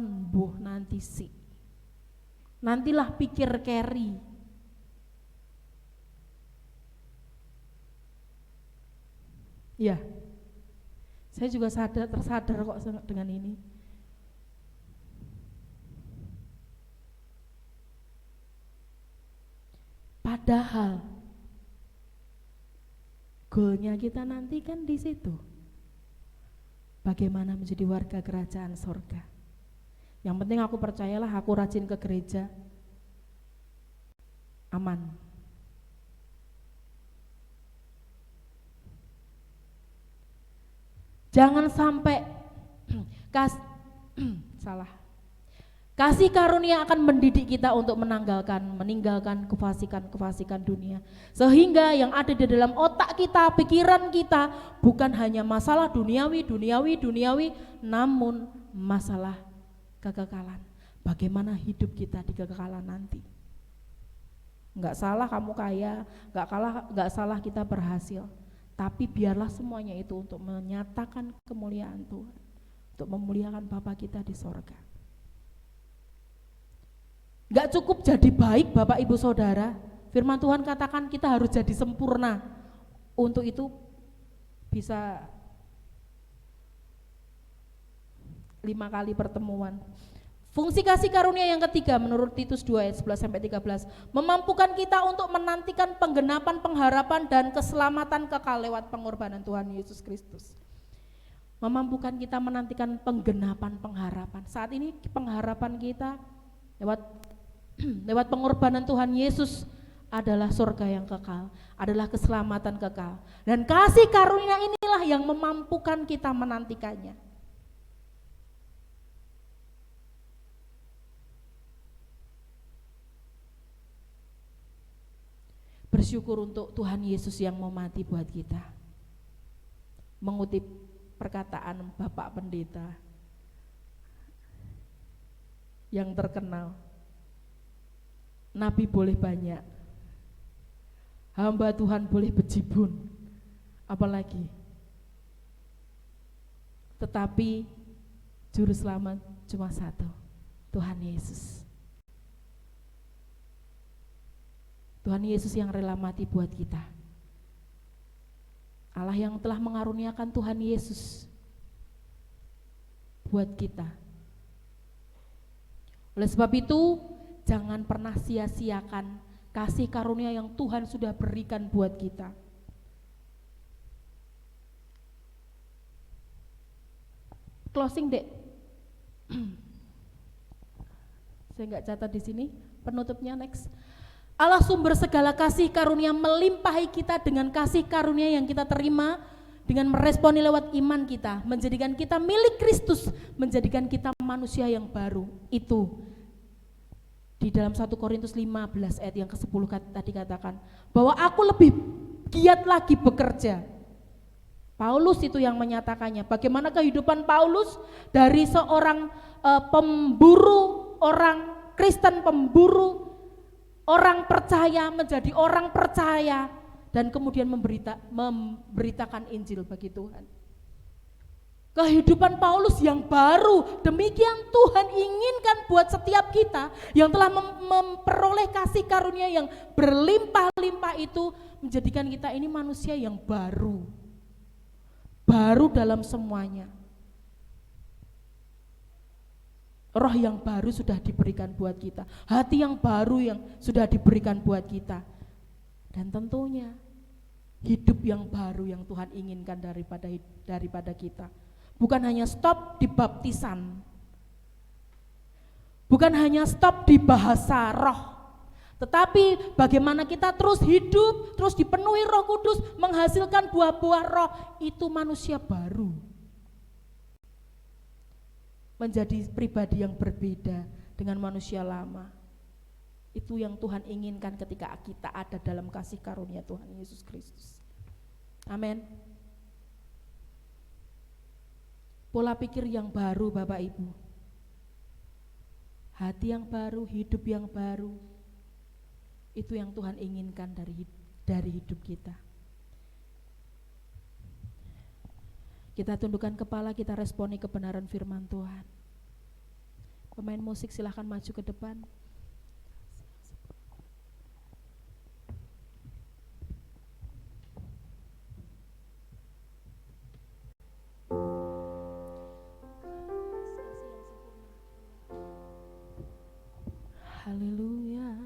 nanti sih. Nantilah pikir carry. Ya, saya juga tersadar kok dengan ini. Padahal goalnya kita nanti kan di situ. Bagaimana menjadi warga kerajaan sorga. Yang penting aku percayalah, aku rajin ke gereja, aman. Jangan sampai Salah. Kasih karunia akan mendidik kita untuk meninggalkan kefasikan dunia. Sehingga yang ada di dalam otak kita, pikiran kita bukan hanya masalah duniawi, namun masalah kekekalan. Bagaimana hidup kita di kekekalan nanti. Enggak salah kamu kaya, enggak salah kita berhasil. Tapi biarlah semuanya itu untuk menyatakan kemuliaan Tuhan, untuk memuliakan Bapa kita di sorga. Gak cukup jadi baik Bapak Ibu Saudara. Firman Tuhan katakan kita harus jadi sempurna. Untuk itu bisa 5 kali pertemuan. Fungsi kasih karunia yang ketiga menurut Titus 2 ayat 11-13 memampukan kita untuk menantikan penggenapan pengharapan dan keselamatan kekal lewat pengorbanan Tuhan Yesus Kristus. Memampukan kita menantikan penggenapan pengharapan. Saat ini pengharapan kita lewat pengorbanan Tuhan Yesus adalah surga yang kekal, adalah keselamatan kekal. Dan kasih karunia inilah yang memampukan kita menantikannya. Bersyukur untuk Tuhan Yesus yang mau mati buat kita. Mengutip perkataan Bapak Pendeta yang terkenal, nabi boleh banyak, hamba Tuhan boleh bejibun, apalagi, tetapi juru selamat cuma satu, Tuhan Yesus. Tuhan Yesus yang rela mati buat kita. Allah yang telah mengaruniakan Tuhan Yesus buat kita. Oleh sebab itu, jangan pernah sia-siakan kasih karunia yang Tuhan sudah berikan buat kita. Closing dek. Saya nggak catat di sini. Penutupnya next. Allah sumber segala kasih karunia melimpahi kita dengan kasih karunia yang kita terima dengan meresponi lewat iman kita, menjadikan kita milik Kristus, menjadikan kita manusia yang baru. Itu di dalam 1 Korintus 15 ayat yang ke-10 tadi katakan bahwa aku lebih giat lagi bekerja. Paulus itu yang menyatakannya. Bagaimana kehidupan Paulus dari seorang pemburu, orang Kristen pemburu, orang percaya menjadi orang percaya dan kemudian memberitakan Injil bagi Tuhan. Kehidupan Paulus yang baru, demikian Tuhan inginkan buat setiap kita yang telah memperoleh kasih karunia yang berlimpah-limpah itu, menjadikan kita ini manusia yang baru. Baru dalam semuanya. Roh yang baru sudah diberikan buat kita, hati yang baru yang sudah diberikan buat kita, dan tentunya hidup yang baru yang Tuhan inginkan daripada kita. Bukan hanya stop di baptisan, bukan hanya stop di bahasa roh, tetapi bagaimana kita terus hidup, terus dipenuhi Roh Kudus, menghasilkan buah-buah roh, itu manusia baru. Menjadi pribadi yang berbeda dengan manusia lama. Itu yang Tuhan inginkan ketika kita ada dalam kasih karunia Tuhan Yesus Kristus. Amin. Pola pikir yang baru Bapak Ibu, hati yang baru, hidup yang baru, itu yang Tuhan inginkan dari hidup kita. Kita tundukkan kepala, kita responi kebenaran firman Tuhan. Pemain musik silahkan maju ke depan. Haleluya.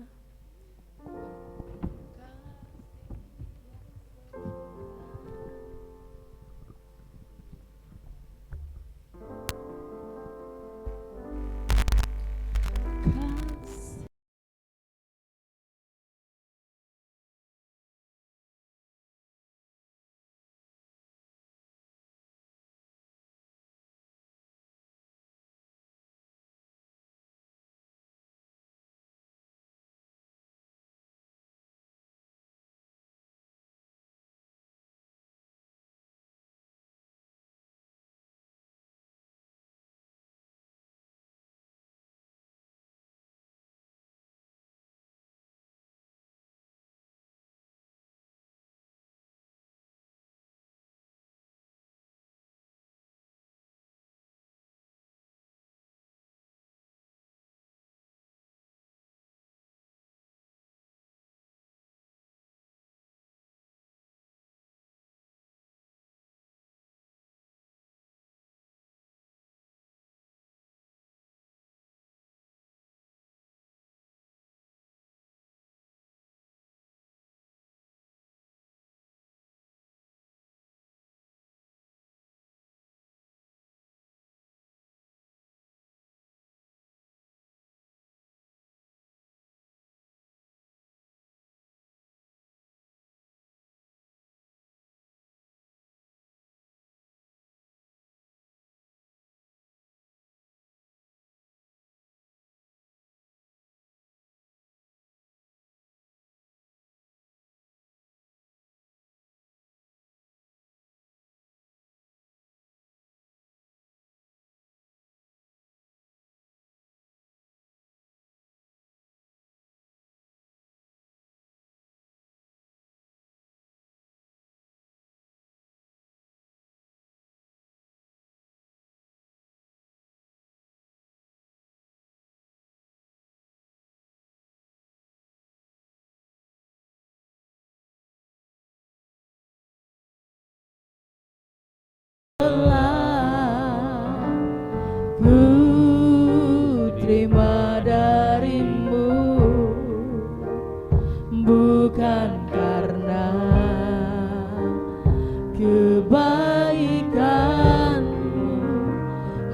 ku terima darimu, bukan karena kebaikanmu,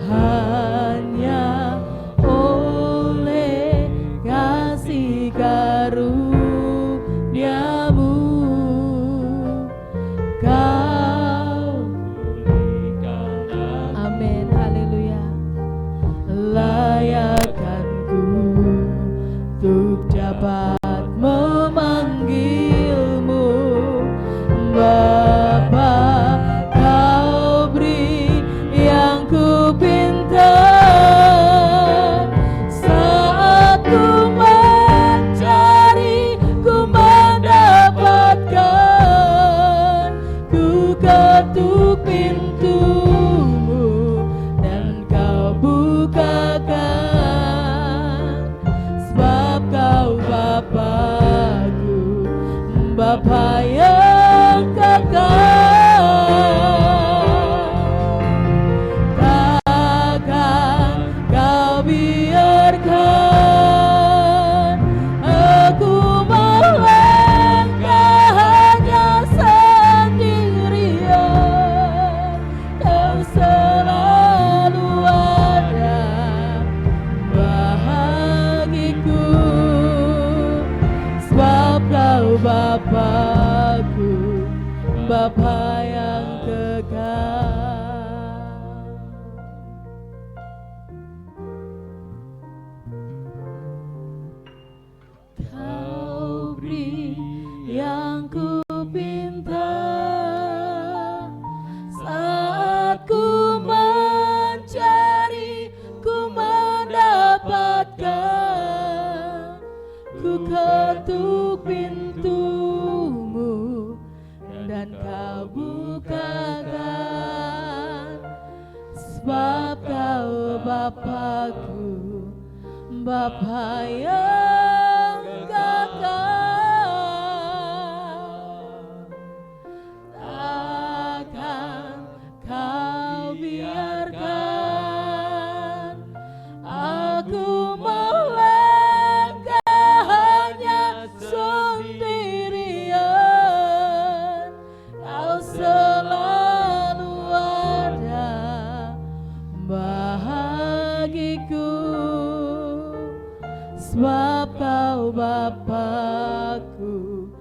hanya oleh kasih karuniamu kau pulihkan aku. Amin, haleluya. Layakkanku untuk dapat memanggilmu Bapa, kau beri yang ku pinta. Saat ku mencari, ku mendapatkan, ku ketuk pintumu dan kau bukakan, sebab kau Bapakku, Bapa yang kekal. Takkan kau biarkan aku melangkah hanya sendirian. Kau selalu ada bahagiku, sebab kau Bapakku, Bapa yang kekal. Kau beri yang ku pinta. Saat ku mencari, ku mendapatkan, ku ketuk pintumu dan kau bukakan, sebab kau Bapakku, Bapa yang kekal. Takkan kau biarkan aku melangkah hanya sendirian. Kau selalu ada bahagiku, sebab kau Bapakku,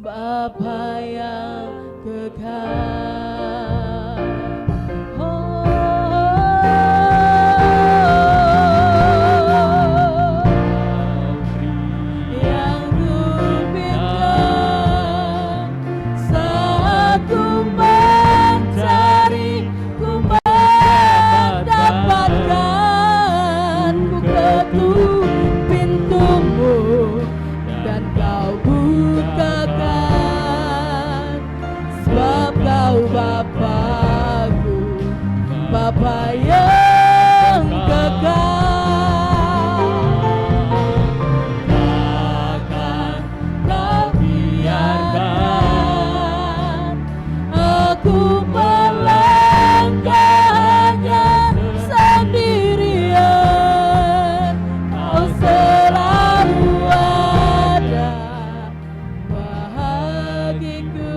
Bapa yang kekal. Yang ku pinta. Saat ku mencari, ku mendapatkan, ku ketuk pintumu dan kau bukakan, sebab kau Bapakku, Bapa yang kekal. Takkan kau biarkan aku melangkah hanya sendirian. Kau selalu ada bahagiku,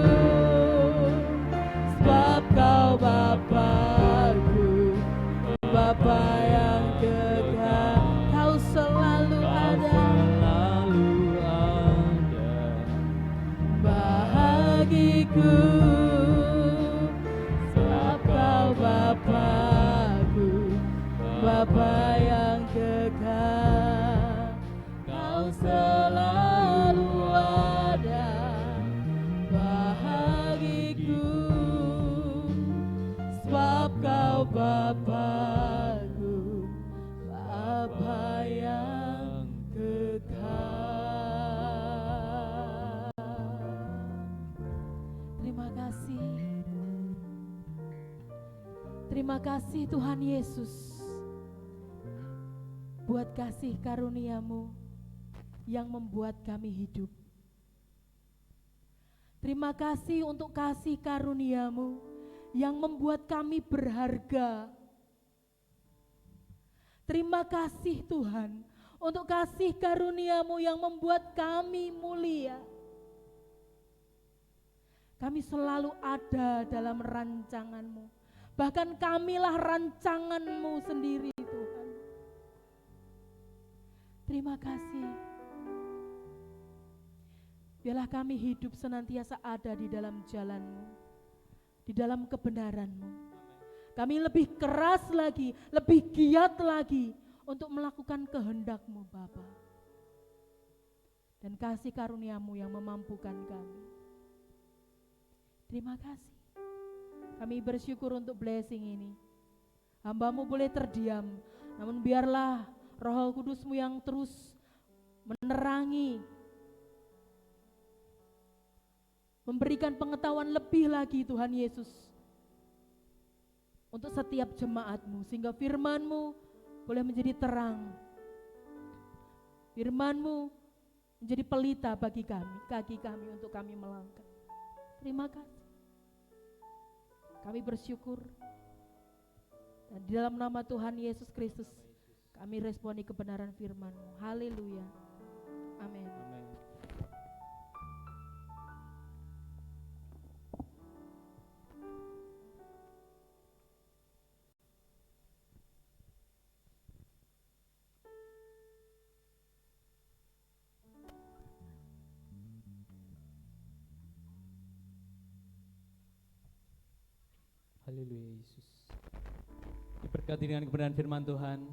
sebab kau Bapakku, Bapa yang kekal. Kau selalu ada bahagiku, sebab kau Bapakku, Bapa yang kekal. Kau selalu ada bahagiku, sebab kau Bapakku, Bapa yang kekal. Terima kasih. Terima kasih Tuhan Yesus buat kasih karunia-Mu yang membuat kami hidup. Terima kasih untuk kasih karunia-Mu yang membuat kami berharga. Terima kasih Tuhan untuk kasih karunia-Mu yang membuat kami mulia. Kami selalu ada dalam rancangan-Mu. Bahkan kamilah rancangan-Mu sendiri Tuhan. Terima kasih. Biarlah kami hidup senantiasa ada di dalam jalan-Mu, di dalam kebenaran-Mu. Kami lebih keras lagi, lebih giat lagi untuk melakukan kehendak-Mu Bapa. Dan kasih karunia-Mu yang memampukan kami. Terima kasih. Kami bersyukur untuk blessing ini. Hamba-Mu boleh terdiam, namun biarlah Roh Kudus-Mu yang terus menerangi, memberikan pengetahuan lebih lagi Tuhan Yesus untuk setiap jemaat-Mu, sehingga firman-Mu boleh menjadi terang. Firman-Mu menjadi pelita bagi kami, kaki kami untuk kami melangkah. Terima kasih. Kami bersyukur. Dan di dalam nama Tuhan Yesus Kristus, kami responi kebenaran firman-Mu. Haleluya. Amin. Haleluya Yesus. Diberkati dengan kebenaran firman Tuhan.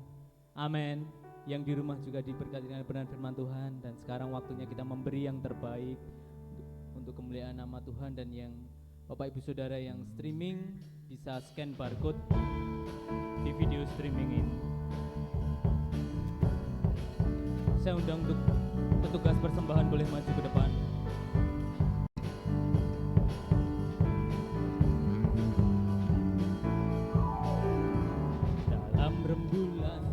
Amin. Yang di rumah juga diberkati dengan kebenaran firman Tuhan. Dan sekarang waktunya kita memberi yang terbaik untuk kemuliaan nama Tuhan. Dan yang Bapak Ibu Saudara yang streaming bisa scan barcode di video streaming ini. Saya undang untuk petugas persembahan boleh maju ke depan. Rembulan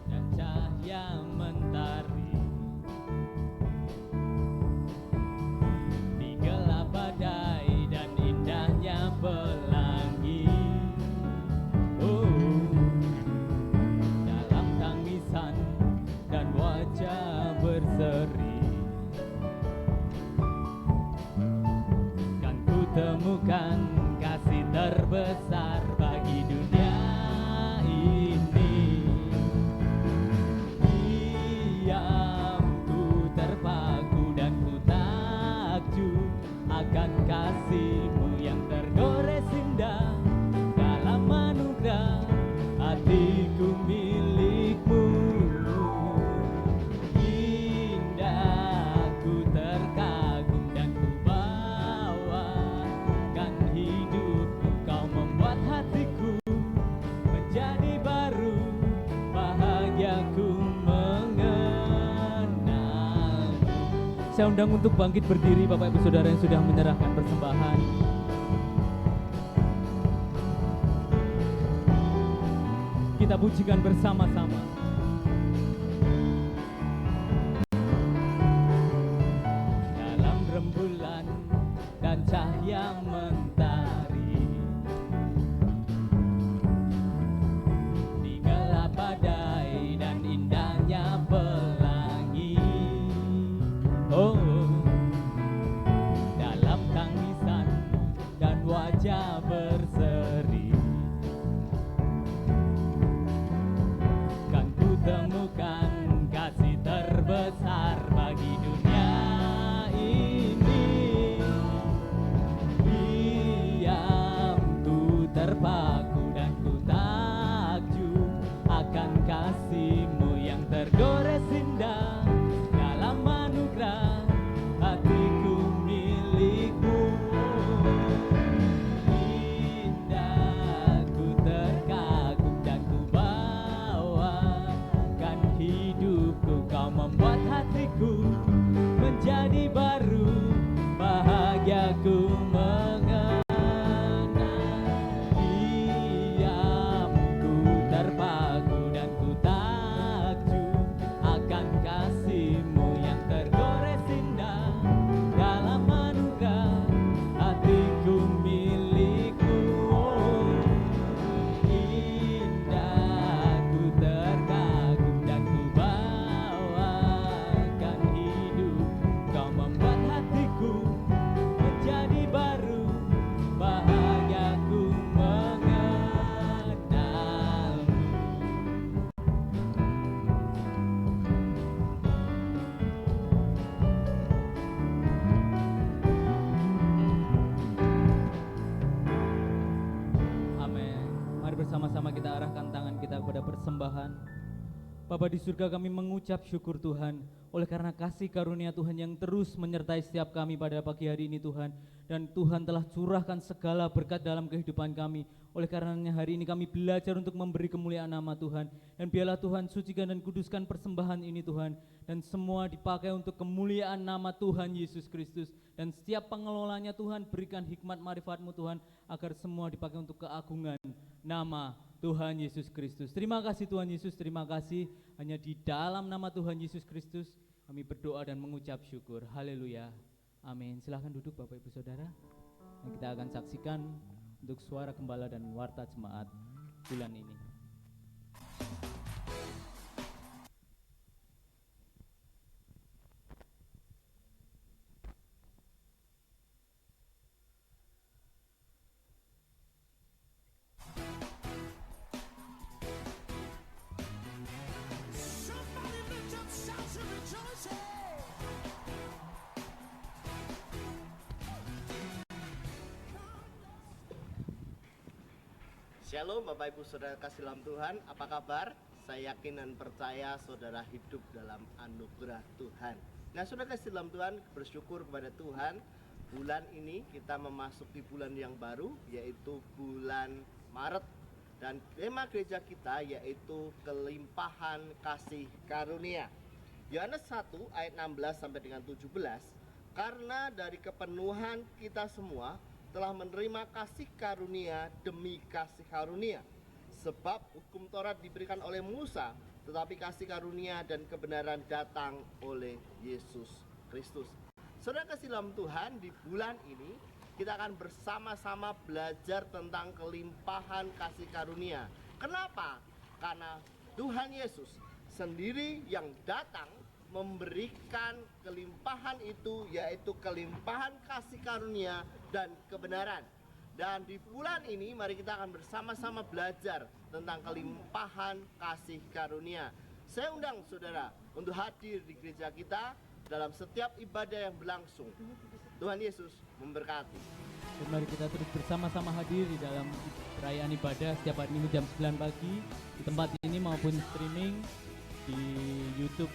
dan cahaya mentari, di gelap badai dan indahnya pelangi. Oh, dalam tangisan dan wajah berseri, kan ku temukan kasih terbesar bagi dunia. Akan kasih-Mu yang tergores indah, dalam anugerah hatiku milik-Mu. Indah ku terkagum dan ku bawakan hidupku. Kau membuat hatiku menjadi baru, bahagiaku mengenal. Saya undang untuk bangkit berdiri Bapak Ibu Saudara yang sudah menyerahkan persembahan. Kita pujikan bersama-sama. Dalam rembulan dan cahaya mentari, di gelap badai dan indahnya pelangi. Oh, dalam tangisan dan wajah berseri, kan ku temukan kasih terbesar bagi dunia ini. Diam ku terpaku dan ku takjub akan kasih-Mu yang tergores indah, dalam anugerah hatiku milik-Mu. Indah ku terkagum dan ku bawakan hidupku. Kau membuat hatiku menjadi baru, bahagiaku mengenal. Diam ku terpaku dan ku takjub akan kasih-Mu yang tergores indah, dalam anugerah hatiku milik-Mu. Bapa di surga, kami mengucap syukur Tuhan oleh karena kasih karunia Tuhan yang terus menyertai setiap kami pada pagi hari ini Tuhan. Dan Tuhan telah curahkan segala berkat dalam kehidupan kami. Oleh karenanya hari ini kami belajar untuk memberi kemuliaan nama Tuhan. Dan biarlah Tuhan sucikan dan kuduskan persembahan ini Tuhan. Dan semua dipakai untuk kemuliaan nama Tuhan Yesus Kristus. Dan setiap pengelolanya Tuhan berikan hikmat marifat-Mu Tuhan, agar semua dipakai untuk keagungan nama Tuhan Yesus Kristus. Terima kasih Tuhan Yesus, terima kasih. Hanya di dalam nama Tuhan Yesus Kristus kami berdoa dan mengucap syukur. Haleluya. Amin. Silahkan duduk Bapak Ibu Saudara. Dan kita akan saksikan untuk suara gembala dan warta jemaat bulan ini. Shalom Bapak Ibu Saudara kasih dalam Tuhan, apa kabar? Saya yakin dan percaya saudara hidup dalam anugerah Tuhan. Nah saudara kasih dalam Tuhan, bersyukur kepada Tuhan. Bulan ini kita memasuki bulan yang baru, yaitu bulan Maret. Dan tema gereja kita yaitu kelimpahan kasih karunia. Yohanes 1 ayat 16 sampai dengan 17. Karena dari kepenuhan kita semua telah menerima kasih karunia demi kasih karunia. Sebab hukum Taurat diberikan oleh Musa, tetapi kasih karunia dan kebenaran datang oleh Yesus Kristus. Saudara kasih dalam Tuhan, di bulan ini kita akan bersama-sama belajar tentang kelimpahan kasih karunia. Kenapa? Karena Tuhan Yesus sendiri yang datang memberikan kelimpahan itu, yaitu kelimpahan kasih karunia dan kebenaran. Dan di bulan ini mari kita akan bersama-sama belajar tentang kelimpahan kasih karunia. Saya undang saudara untuk hadir di gereja kita dalam setiap ibadah yang berlangsung. Tuhan Yesus memberkati. Dan mari kita terus bersama-sama hadir di dalam perayaan ibadah setiap hari Minggu jam 9 pagi di tempat ini maupun streaming di YouTube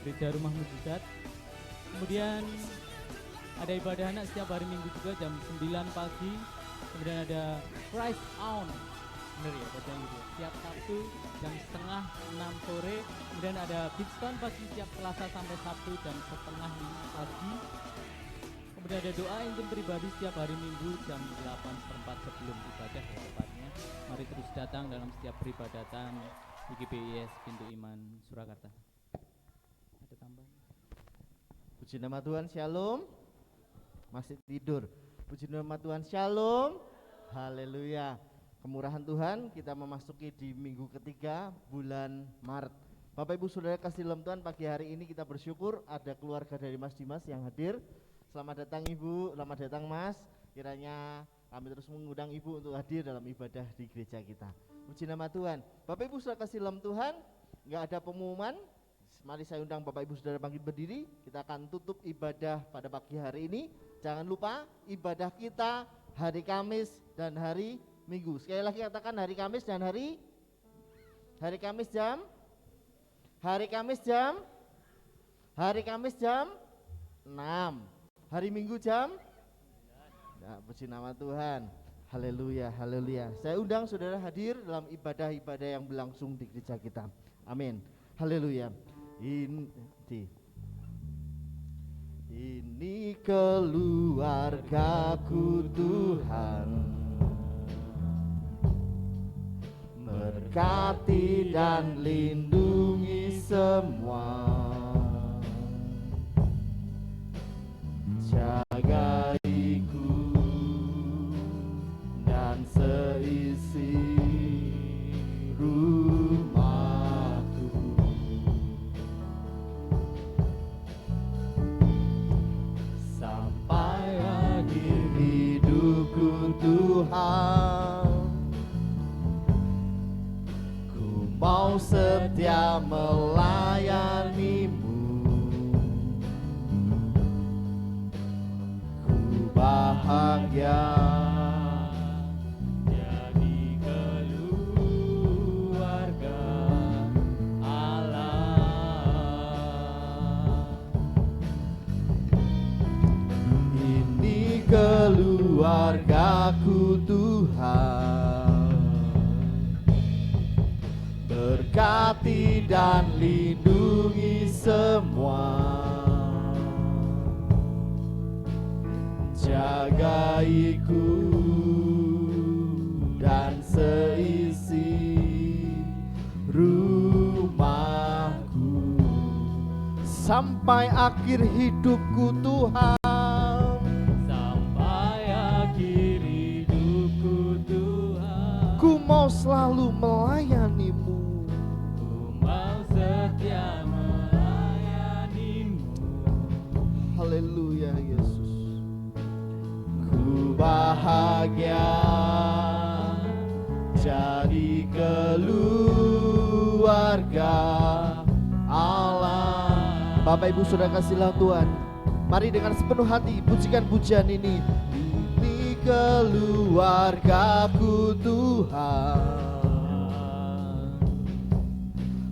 Gereja Rumah Mujizat. Kemudian ada ibadah anak setiap hari Minggu juga jam 9 pagi. Kemudian ada Christ On, benar ya bacanya gitu. Setiap Sabtu jam setengah 6 sore. Kemudian ada Bigstone pagi setiap Selasa sampai Sabtu jam setengah 5 pagi. Kemudian ada doa intim pribadi setiap hari Minggu jam 8:04 sebelum ibadah ya tepatnya. Mari terus datang dalam setiap peribadatan di GPIS Pintu Iman Surakarta. Ada tambahan? Puji nama Tuhan, shalom. Masih tidur. Puji nama Tuhan, shalom. Haleluya. Kemurahan Tuhan, kita memasuki di minggu ketiga bulan Maret. Bapak Ibu Saudara kasih dalam Tuhan, pagi hari ini kita bersyukur ada keluarga dari Mas Dimas yang hadir. Selamat datang Ibu, selamat datang Mas. Kiranya kami terus mengundang Ibu untuk hadir dalam ibadah di gereja kita. Puji nama Tuhan. Bapak Ibu Saudara kasih dalam Tuhan, nggak ada pengumuman. Mari saya undang Bapak Ibu Saudara bangkit berdiri. Kita akan tutup ibadah pada pagi hari ini. Jangan lupa ibadah kita hari Kamis dan hari Minggu. Sekali lagi katakan hari Kamis dan hari Kamis jam hari Kamis jam 6. Hari Minggu jam ya, puji nama Tuhan. Haleluya, haleluya. Saya undang saudara hadir dalam ibadah-ibadah yang berlangsung di gereja kita. Amin. Haleluya. Ini keluargaku Tuhan, berkati dan lindungi semua, jagaiku dan seisi rumahku. Sampai akhir hidupku Tuhan, ku mau setia melayanimu. Ku bahagia jadi keluarga keluargaku Tuhan, berkati dan lindungi semua, jagaiku dan seisi rumahku sampai akhir hidupku Tuhan, sampai akhir hidupku Tuhan. ku mau selalu melayanimu, Ku mau setia melayanimu. haleluya Yesus. Ku bahagia jadi keluarga Allah. Bapak Ibu Saudara kasihlah Tuhan, mari dengan sepenuh hati pujikan pujian ini. Ini keluargaku Tuhan,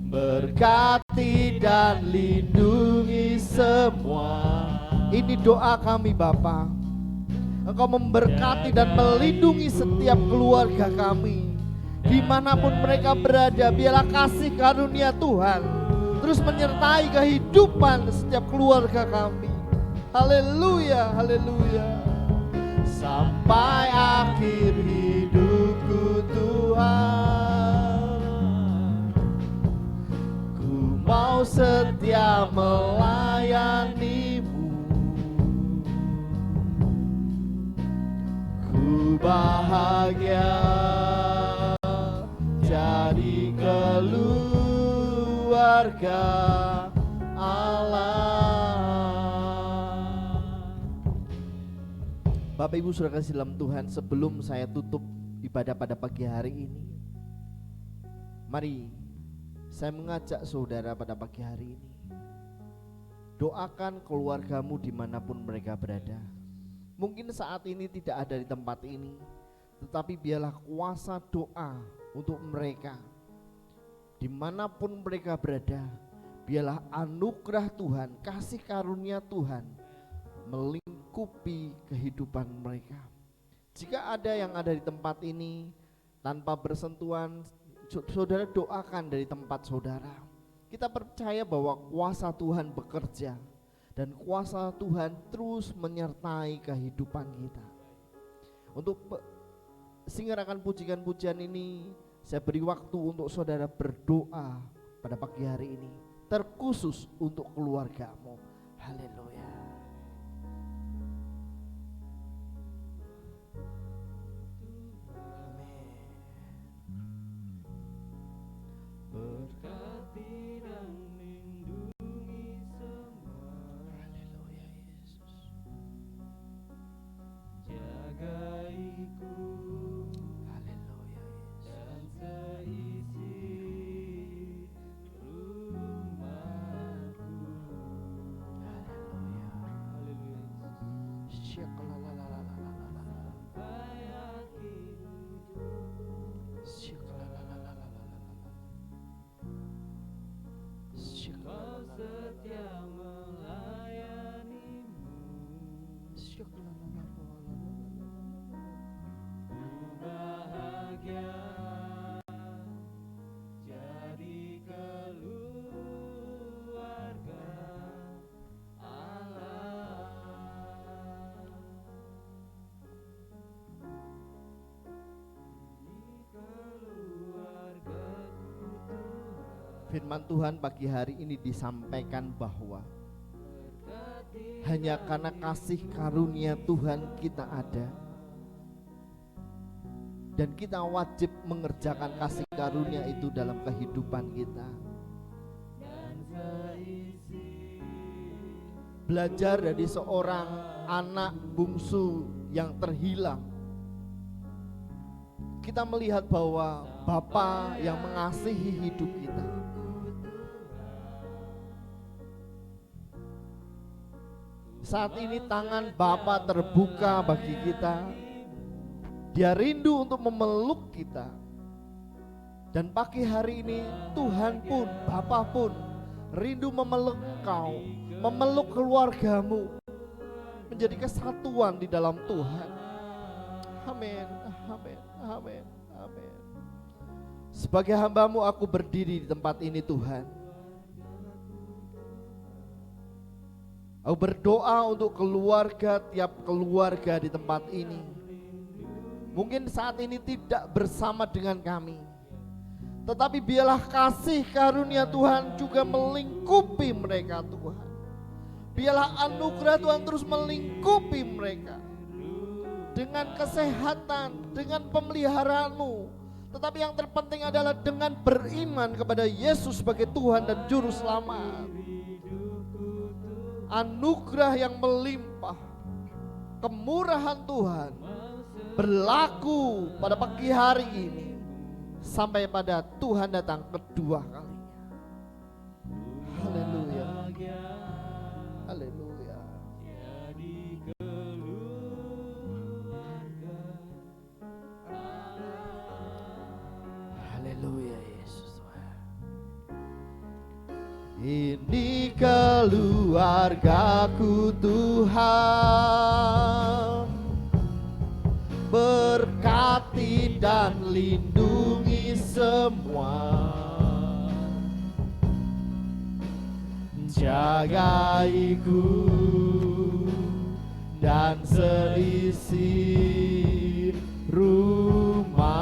berkati dan lindungi semua. Ini doa kami Bapa, Engkau memberkati dan melindungi setiap keluarga kami, dimanapun mereka berada. Biarlah kasih karunia Tuhan terus menyertai kehidupan setiap keluarga kami. Haleluya, haleluya. Sampai akhir hidupku Tuhan, ku mau setia melayanimu, ku bahagia jadi keluarga Allah. Bapak Ibu Saudara kasih dalam Tuhan, sebelum saya tutup ibadah pada pagi hari ini, mari saya mengajak saudara pada pagi hari ini, doakan keluargamu dimanapun mereka berada. Mungkin saat ini tidak ada di tempat ini, tetapi biarlah kuasa doa untuk mereka dimanapun mereka berada. Biarlah anugerah Tuhan, kasih karunia Tuhan melingkupi kehidupan mereka. Jika ada yang ada di tempat ini tanpa bersentuhan, saudara doakan dari tempat saudara. Kita percaya bahwa kuasa Tuhan bekerja dan kuasa Tuhan terus menyertai kehidupan kita. Untuk singarakan pujian-pujian ini, saya beri waktu untuk saudara berdoa pada pagi hari ini, terkhusus untuk keluargamu. Haleluya. Berkati dan lindungi semua, Haleluya Yesus. jagaiku Haleluya Yesus. dan seisi rumahku. Haleluya. Haleluya Yesus. Syakalalalalalalala. Sampai akhir Syakalalalalalalala. kau setia melayanimu. Ku bahagia jadi keluarga Allah. Ini keluargaku Tuhan, Firman Tuhan pagi hari ini disampaikan bahwa hanya karena kasih karunia Tuhan kita ada, dan kita wajib mengerjakan kasih karunia itu dalam kehidupan kita. Belajar dari seorang anak bungsu yang terhilang, kita melihat bahwa Bapa yang mengasihi hidup kita. Saat ini tangan Bapa terbuka bagi kita. Dia rindu untuk memeluk kita. Dan pagi hari ini Tuhan pun, Bapa pun rindu memeluk engkau, memeluk keluargamu, menjadi kesatuan di dalam Tuhan. Amin, amin, amin, amin. Sebagai hamba-Mu aku berdiri di tempat ini Tuhan. Aku berdoa untuk keluarga, tiap keluarga di tempat ini. Mungkin saat ini tidak bersama dengan kami, tetapi biarlah kasih karunia Tuhan juga melingkupi mereka Tuhan. Biarlah anugerah Tuhan terus melingkupi mereka dengan kesehatan, dengan pemeliharaan-Mu. Tetapi yang terpenting adalah dengan beriman kepada Yesus sebagai Tuhan dan Juru Selamat. Anugerah yang melimpah, kemurahan Tuhan berlaku pada pagi hari ini sampai pada Tuhan datang kedua kalinya. Haleluya, haleluya. Haleluya Yesus Tuhan. Ini keluargaku Tuhan, berkati dan lindungi semua, jagaiku dan seisi rumahku.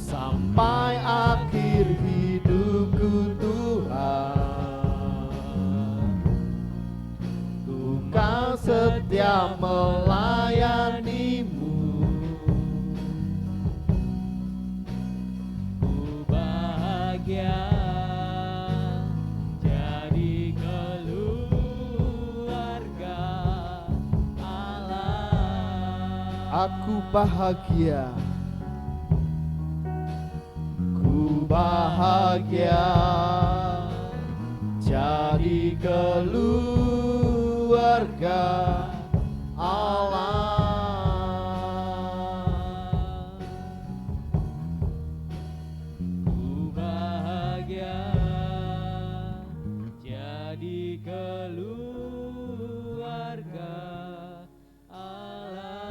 Sampai akhir hidupku Tuhan, Engkau setia melayani-Mu. Ku bahagia jadi keluarga Allah. Aku bahagia, ku bahagia jadi keluarga Allah. Ku bahagia jadi keluarga Allah.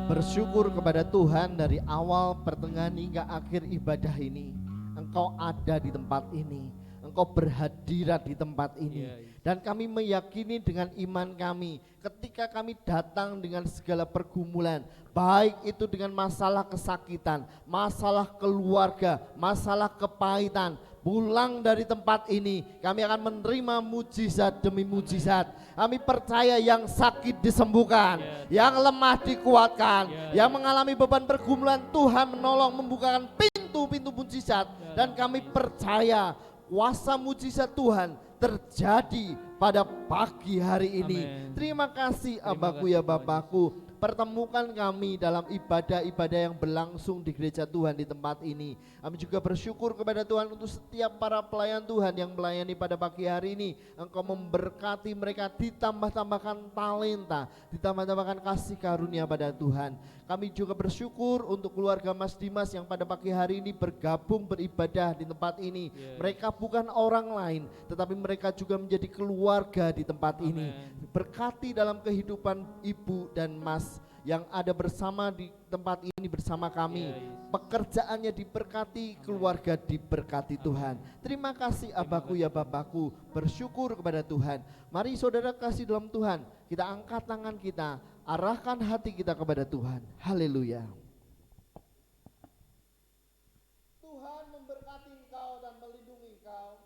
Bersyukur kepada Tuhan dari awal, pertengahan hingga akhir ibadah ini. Engkau ada di tempat ini, Engkau berhadirat di tempat ini. Dan kami meyakini dengan iman kami, ketika kami datang dengan segala pergumulan, baik itu dengan masalah kesakitan, masalah keluarga, masalah kepahitan, pulang dari tempat ini kami akan menerima mujizat demi mujizat. Kami percaya yang sakit disembuhkan, yang lemah dikuatkan, yang mengalami beban pergumulan Tuhan menolong membukakan pintu-pintu mujizat. Dan kami percaya kuasa mujizat Tuhan terjadi pada pagi hari ini. Amen. Terima kasih Abahku kasih, ya Tuhan Bapakku. Pertemukan kami dalam ibadah-ibadah yang berlangsung di gereja Tuhan di tempat ini. Kami juga bersyukur kepada Tuhan untuk setiap para pelayan Tuhan yang melayani pada pagi hari ini. Engkau memberkati mereka, ditambah-tambahkan talenta, ditambah-tambahkan kasih karunia pada Tuhan. Kami juga bersyukur untuk keluarga Mas Dimas yang pada pagi hari ini bergabung beribadah di tempat ini. Mereka bukan orang lain, tetapi mereka juga menjadi keluarga di tempat ini. Berkati dalam kehidupan ibu dan mas yang ada bersama di tempat ini bersama kami. Pekerjaannya diberkati, keluarga diberkati Tuhan. Terima kasih Abahku ya Bapakku. Bersyukur kepada Tuhan. Mari saudara kasih dalam Tuhan, kita angkat tangan kita, arahkan hati kita kepada Tuhan. Haleluya. Tuhan memberkati engkau dan melindungi engkau.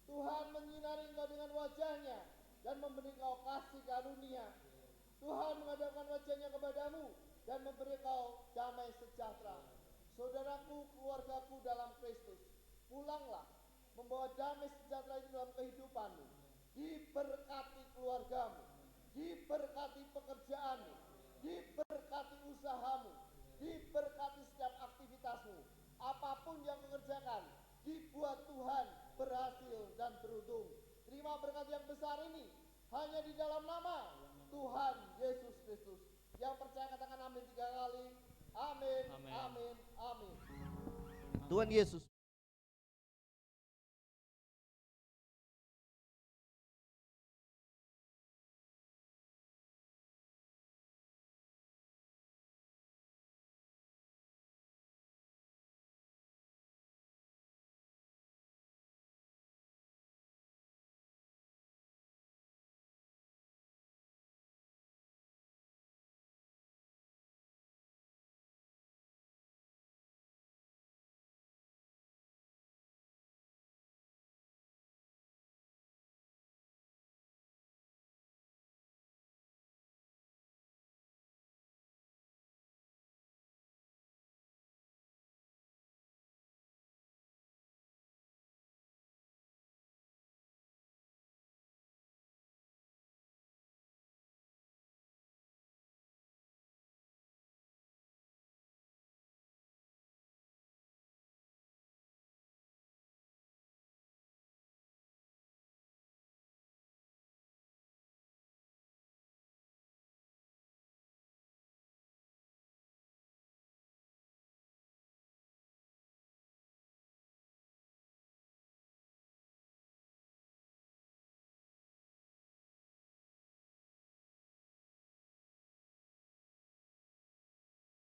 Tuhan menyinari engkau dengan wajahnya dan memberi engkau kasih karunia. Tuhan menghadapkan wajahnya kepadamu dan memberi engkau damai sejahtera. Saudaraku, keluargaku dalam Kristus, pulanglah membawa damai sejahtera itu dalam kehidupanmu. Diberkati keluargamu, diberkati pekerjaanmu, diberkati usahamu, diberkati setiap aktivitasmu. Apapun yang mengerjakan, dibuat Tuhan berhasil dan beruntung. Terima berkat yang besar ini hanya di dalam nama Tuhan Yesus Kristus. Yang percaya katakan amin 3 kali. Amin, amin, amin. Tuhan Yesus